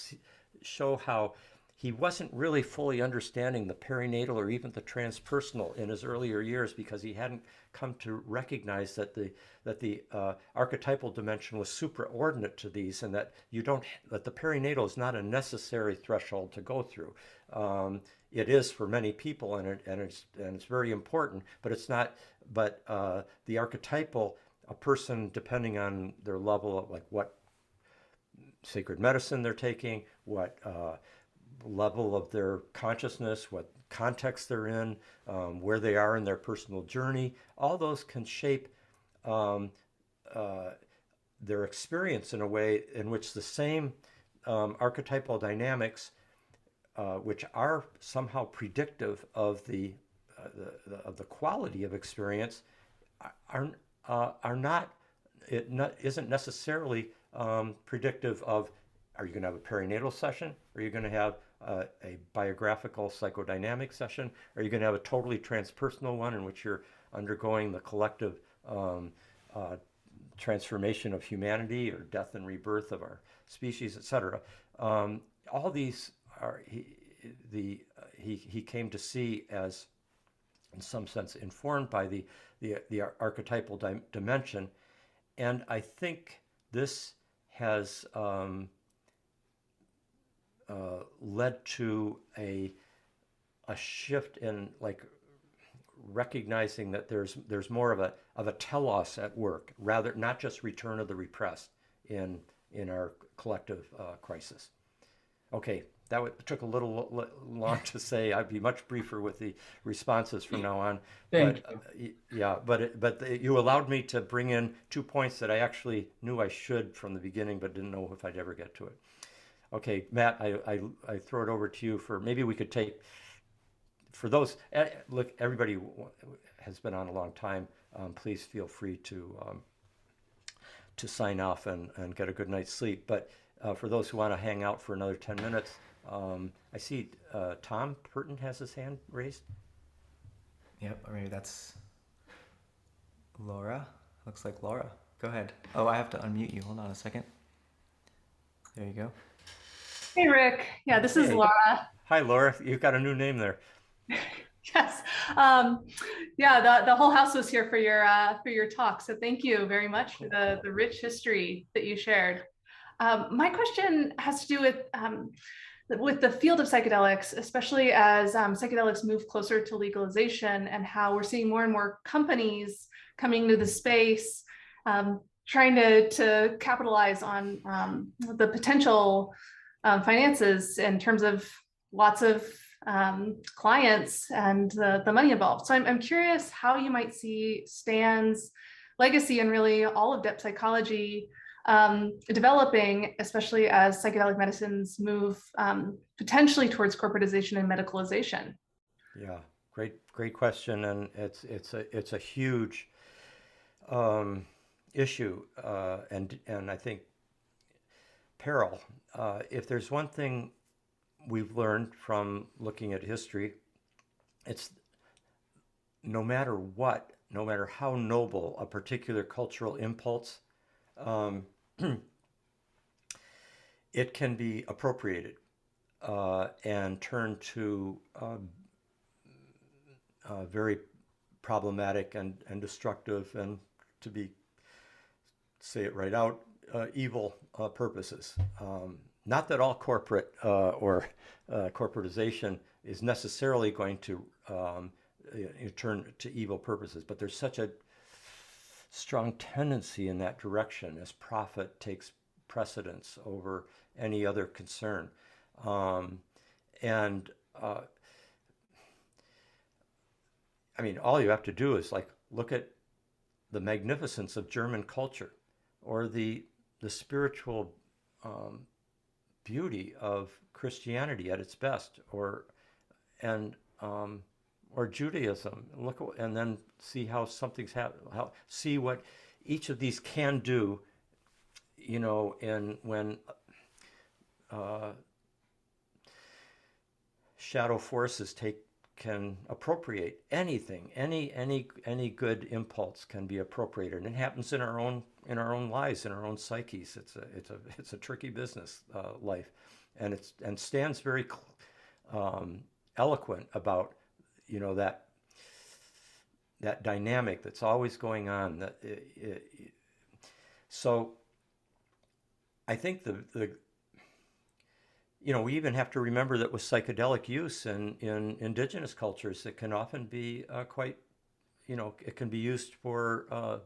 show how he wasn't really fully understanding the perinatal or even the transpersonal in his earlier years, because he hadn't come to recognize that the archetypal dimension was supraordinate to these, and that that the perinatal is not a necessary threshold to go through. It is for many people, and it's very important, but it's not. But the archetypal, a person, depending on their level of, like, what sacred medicine they're taking, what level of their consciousness, what context they're in, where they are in their personal journey, all those can shape their experience in a way in which the same archetypal dynamics, which are somehow predictive of the quality of experience, are not. Isn't necessarily predictive of, are you going to have a perinatal session? Are you going to have a biographical psychodynamic session? Are you going to have a totally transpersonal one in which you're undergoing the collective transformation of humanity, or death and rebirth of our species, etc.? All these are he came to see as, in some sense, informed by the archetypal dimension, and I think this has led to a shift in, like, recognizing that there's more of a telos at work, rather not just return of the repressed in our collective crisis. Okay, that took a little long to say. I'd be much briefer with the responses from now on. Thank you. Yeah, but you allowed me to bring in 2 points that I actually knew I should from the beginning, but didn't know if I'd ever get to it. Okay, Matt, I throw it over to you for, maybe we could take, for those, look, everybody has been on a long time. Please feel free to sign off and get a good night's sleep. But for those who want to hang out for another 10 minutes, I see Tom Purton has his hand raised. Yep, or maybe that's Laura. Looks like Laura. Go ahead. Oh, I have to unmute you. Hold on a second. There you go. Hey, Rick. Yeah, this is Laura. Hi, Laura. You've got a new name there. Yes. Yeah, the whole house was here for your talk. So thank you very much for the rich history that you shared. My question has to do with the field of psychedelics, especially as psychedelics move closer to legalization, and how we're seeing more and more companies coming into the space, trying to capitalize on the potential finances in terms of lots of clients and the money involved. So I'm curious how you might see Stan's legacy and really all of depth psychology developing, especially as psychedelic medicines move potentially towards corporatization and medicalization. Yeah, great question, and it's a huge issue, and I think peril. If there's one thing we've learned from looking at history, it's no matter how noble a particular cultural impulse, it can be appropriated and turned to very problematic and destructive, and, to say it right out, evil purposes. Not that all corporate or corporatization is necessarily going to turn to evil purposes, but there's such a strong tendency in that direction as profit takes precedence over any other concern. I mean, all you have to do is like look at the magnificence of German culture, or the spiritual beauty of Christianity at its best, or Judaism. And then see how something's happened. See what each of these can do. You know, and when shadow forces can appropriate anything, any good impulse can be appropriated, and it happens in our own lives, in our own psyches. It's a tricky business, life, and stands very eloquent about, you know, that dynamic that's always going on. So I think you know, we even have to remember that with psychedelic use in indigenous cultures, it can often be quite, you know, it can be used for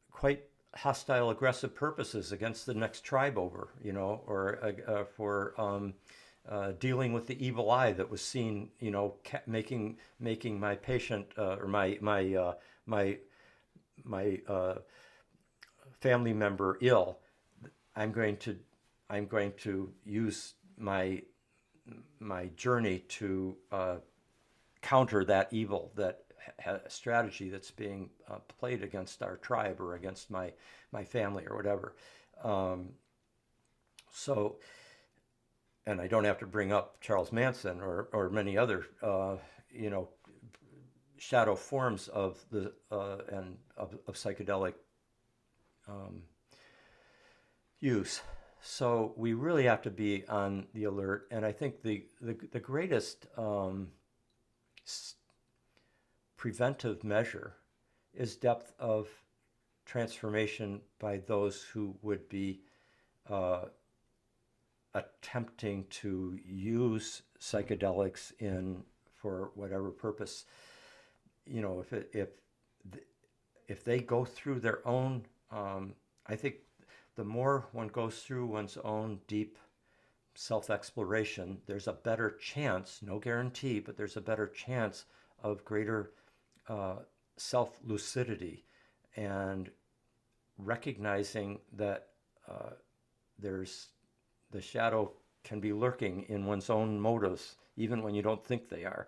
quite hostile, aggressive purposes against the next tribe over, you know, or for dealing with the evil eye that was seen, you know, making my patient or my family member ill. I'm going to use my journey to counter that evil, that strategy that's being played against our tribe or against my family or whatever. So, and I don't have to bring up Charles Manson or many other you know, shadow forms of the of psychedelic use. So we really have to be on the alert, and I think the greatest preventive measure is depth of transformation by those who would be attempting to use psychedelics for whatever purpose. You know, if they go through their own, I think the more one goes through one's own deep self-exploration, there's a better chance, no guarantee, but there's a better chance of greater self-lucidity and recognizing that there's the shadow can be lurking in one's own motives, even when you don't think they are,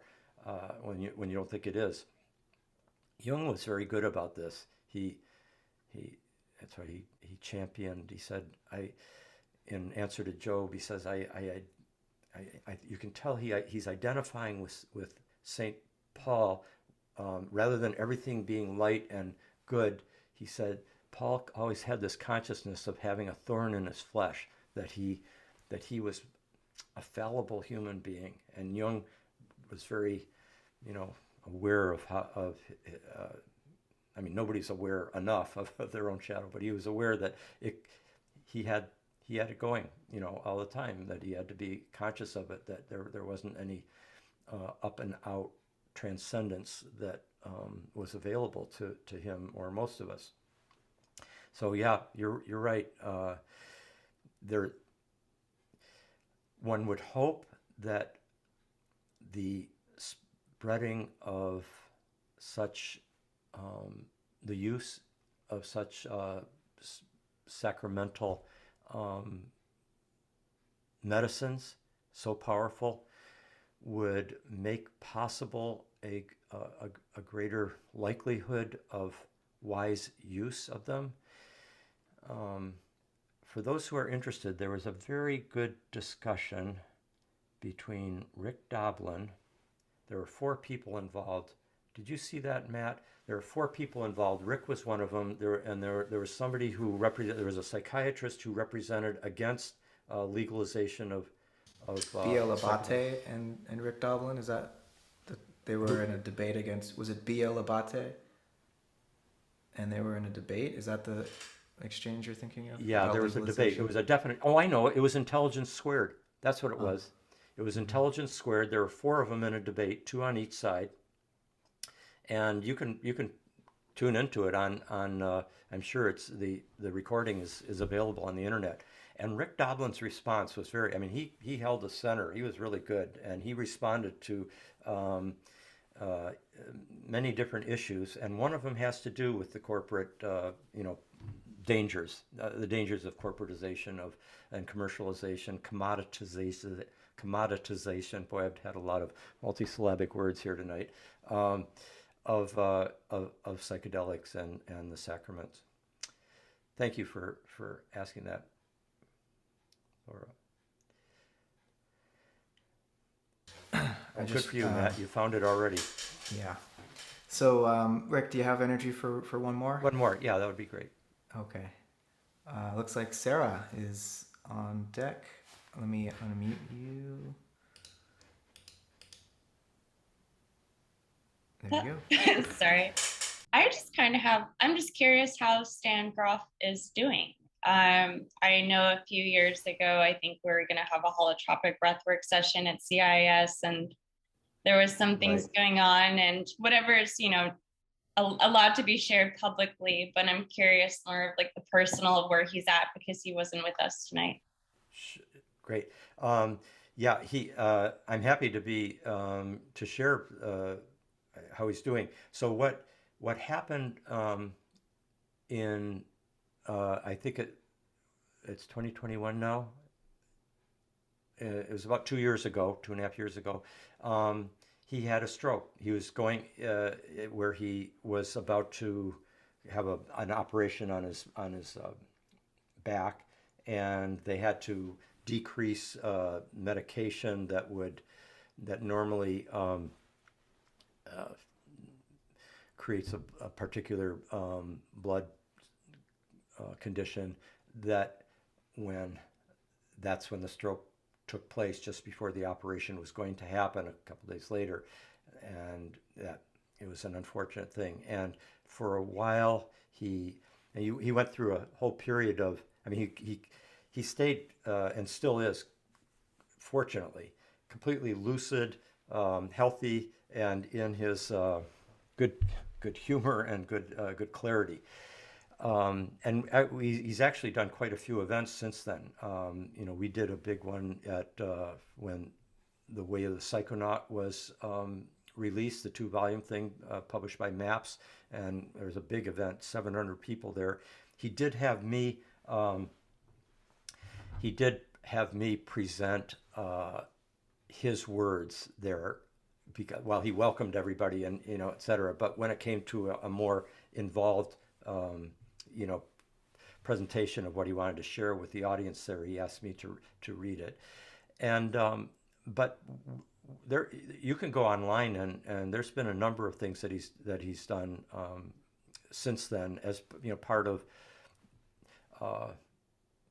when you don't think it is. Jung was very good about this. That's what he championed. He said, in answer to Job, he says, you can tell he's identifying with Saint Paul, rather than everything being light and good. He said Paul always had this consciousness of having a thorn in his flesh, that he was a fallible human being, and Jung was very, you know, aware of I mean, nobody's aware enough of their own shadow, but he was aware that he had it going, you know, all the time, that he had to be conscious of it, that there wasn't any up and out transcendence that was available to him or most of us. So yeah, you're right. One would hope that the spreading of such the use of such sacramental medicines, so powerful, would make possible a greater likelihood of wise use of them. For those who are interested, there was a very good discussion between Rick Doblin. There were 4 people involved. Did you see that, Matt? There were 4 people involved. Rick was one of them. There was somebody who there was a psychiatrist who represented against legalization of B.L. Abate and Rick Doblin. Is that they were in a debate against? Was it B.L. Abate? And they were in a debate. Is that exchange you're thinking of? Yeah, about there was a debate. It legalization? was a definite. Oh, I know. It was intelligence squared. That's what it Oh. was. It was intelligence squared. There were four of them in a debate, two on each side, and you can tune into it on. I'm sure it's the recording is available on the internet. And Rick Doblin's response was very. I mean, he held the center. He was really good, and he responded to. Um, uh, Many different issues, and one of them has to do with the corporate, dangers, the dangers of corporatization and commercialization, commoditization. Boy, I've had a lot of multisyllabic words here tonight. Of psychedelics and the sacraments. Thank you for asking that, Laura. Well, good for you, Matt. You found it already. Yeah. So, Rick, do you have energy for one more? One more. Yeah, that would be great. Okay. Looks like Sarah is on deck. Let me unmute you. There you go. Sorry. I'm just curious how Stan Grof is doing. I know a few years ago, I think we were going to have a holotropic breathwork session at CIS, and there was some things going on, and whatever is, a lot to be shared publicly, but I'm curious more of like the personal of where he's at, because he wasn't with us tonight. Great. Yeah, I'm happy to be to share how he's doing. So what happened in I think it's 2021 now. It was about 2 years ago, 2.5 years ago. He had a stroke. He was going where he was about to have an operation on his back, and they had to decrease medication that normally creates a particular blood condition that's when the stroke took place, just before the operation was going to happen a couple days later, and that it was an unfortunate thing. And for a while he went through a whole period of, I mean, he stayed and still is, fortunately, completely lucid, healthy, and in his good humor and good clarity. He's actually done quite a few events since then. We did a big one at when The Way of the Psychonaut was released, the 2-volume thing published by MAPS, and there was a big event, 700 people there. He did have me present his words there, because while he welcomed everybody and et cetera. But when it came to a more involved presentation of what he wanted to share with the audience there, he asked me to read it. And but there, you can go online, and there's been a number of things that he's done since then, as part of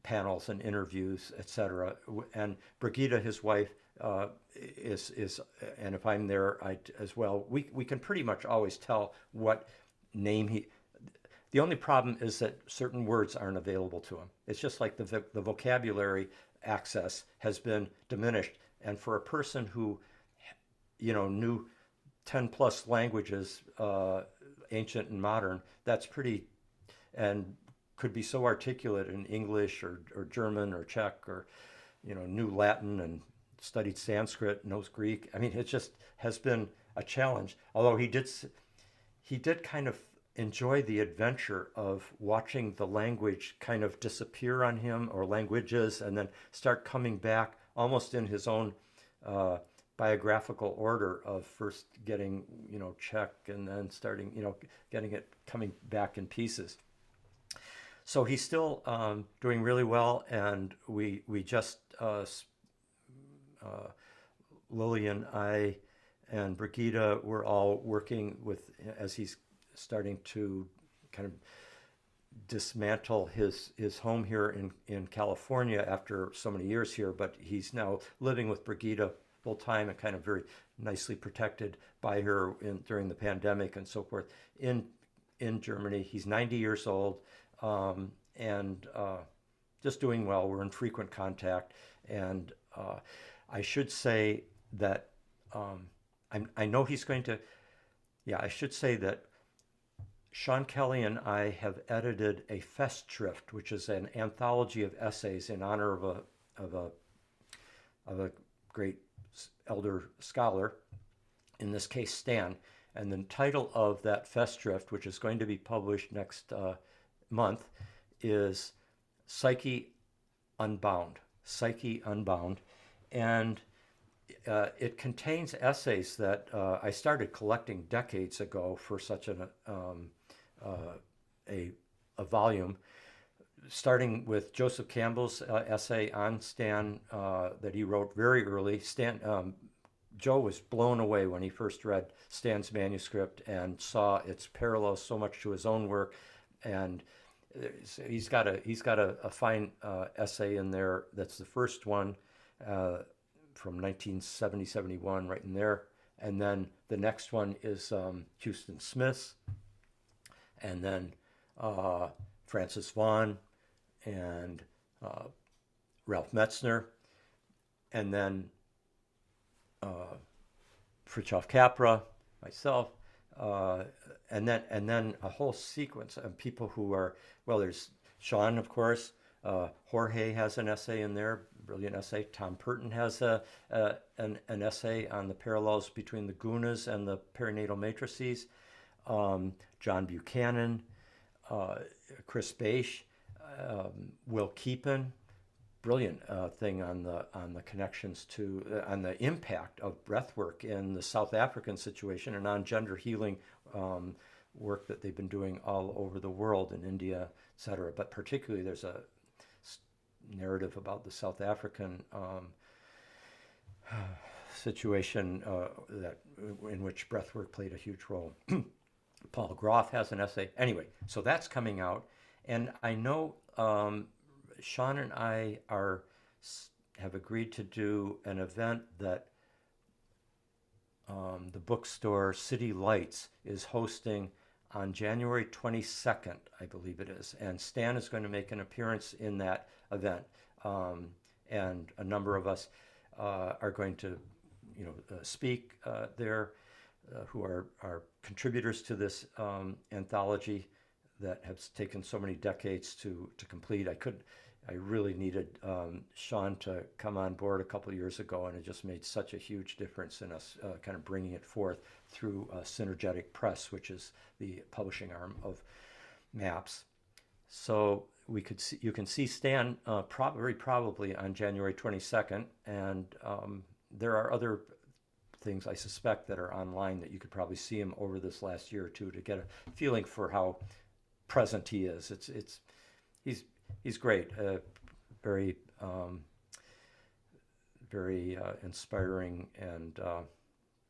panels and interviews, etc. And Brigitte, his wife, is and if I'm there, as well. We can pretty much always tell what name The only problem is that certain words aren't available to him. It's just like the vocabulary access has been diminished. And for a person who, knew 10 plus languages, ancient and modern, that's pretty, and could be so articulate in English or German or Czech, or, knew Latin and studied Sanskrit, knows Greek. I mean, it just has been a challenge. Although he did kind of enjoy the adventure of watching the language kind of disappear on him, or languages, and then start coming back almost in his own biographical order of first getting, Czech, and then starting, getting it coming back in pieces. So he's still doing really well, and we just, Lily and I and Brigitte were all working with, as he's starting to kind of dismantle his home here in California after so many years here, but he's now living with Brigitte full time and kind of very nicely protected by her during the pandemic and so forth in Germany. He's 90 years old, and just doing well. We're in frequent contact, and I should say that I know he's going to. Yeah, I should say that Sean Kelly and I have edited a Festschrift, which is an anthology of essays in honor of a great elder scholar, in this case Stan. And the title of that Festschrift, which is going to be published next month, is Psyche Unbound. Psyche Unbound. And it contains essays that I started collecting decades ago for such a volume, starting with Joseph Campbell's essay on Stan that he wrote very early. Joe was blown away when he first read Stan's manuscript and saw its parallels so much to his own work, and he's got a fine essay in there. That's the first one from 1970-71, right in there. And then the next one is Houston Smith's, and then Francis Vaughan and Ralph Metzner, and then Fritjof Capra, myself, and then a whole sequence of people who are, well, there's Sean, of course. Jorge has an essay in there, brilliant essay. Tom Purton has an essay on the parallels between the gunas and the perinatal matrices. John Buchanan, Chris Bache, Will Keepan, brilliant thing on the connections to on the impact of breathwork in the South African situation and on gender healing work that they've been doing all over the world, in India, etc. But particularly there's a narrative about the South African situation in which breathwork played a huge role. Paul Grof has an essay. Anyway, so that's coming out, and I know Sean and I have agreed to do an event that the bookstore City Lights is hosting on January 22nd, I believe it is, and Stan is going to make an appearance in that event, and a number of us are going to, speak there, who are contributors to this anthology that has taken so many decades to complete. I really needed Sean to come on board a couple of years ago, and it just made such a huge difference in us kind of bringing it forth through Synergetic Press, which is the publishing arm of MAPS. So you can see Stan very probably on January 22nd, and there are other things I suspect that are online that you could probably see him over this last year or two to get a feeling for how present he is. He's great, very inspiring and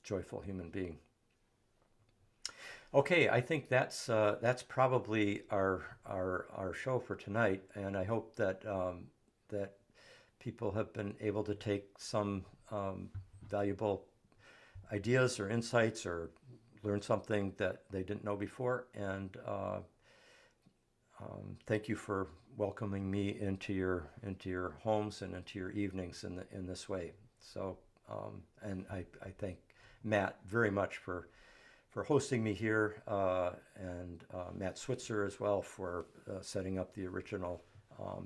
joyful human being. Okay, I think that's probably our show for tonight, and I hope that that people have been able to take some valuable ideas or insights or learn something that they didn't know before, and thank you for welcoming me into your homes and into your evenings in this way. So, and I thank Matt very much for hosting me here, and Matt Switzer as well for setting up the original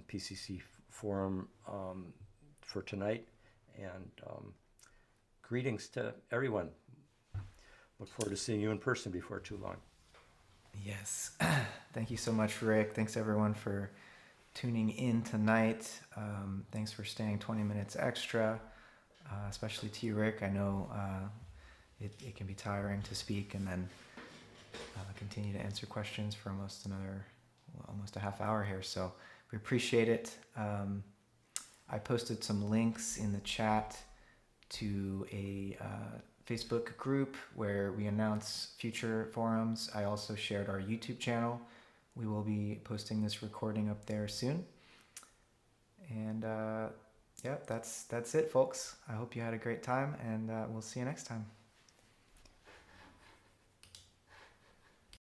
PCC Forum for tonight. And greetings to everyone. Look forward to seeing you in person before too long. Yes. Thank you so much, Rick. Thanks everyone for tuning in tonight. Thanks for staying 20 minutes extra, especially to you, Rick. I know it can be tiring to speak and then continue to answer questions for almost a half hour here. So we appreciate it. I posted some links in the chat to a Facebook group where we announce future forums. I also shared our YouTube channel. We will be posting this recording up there soon. And yeah, that's it, folks. I hope you had a great time, and we'll see you next time.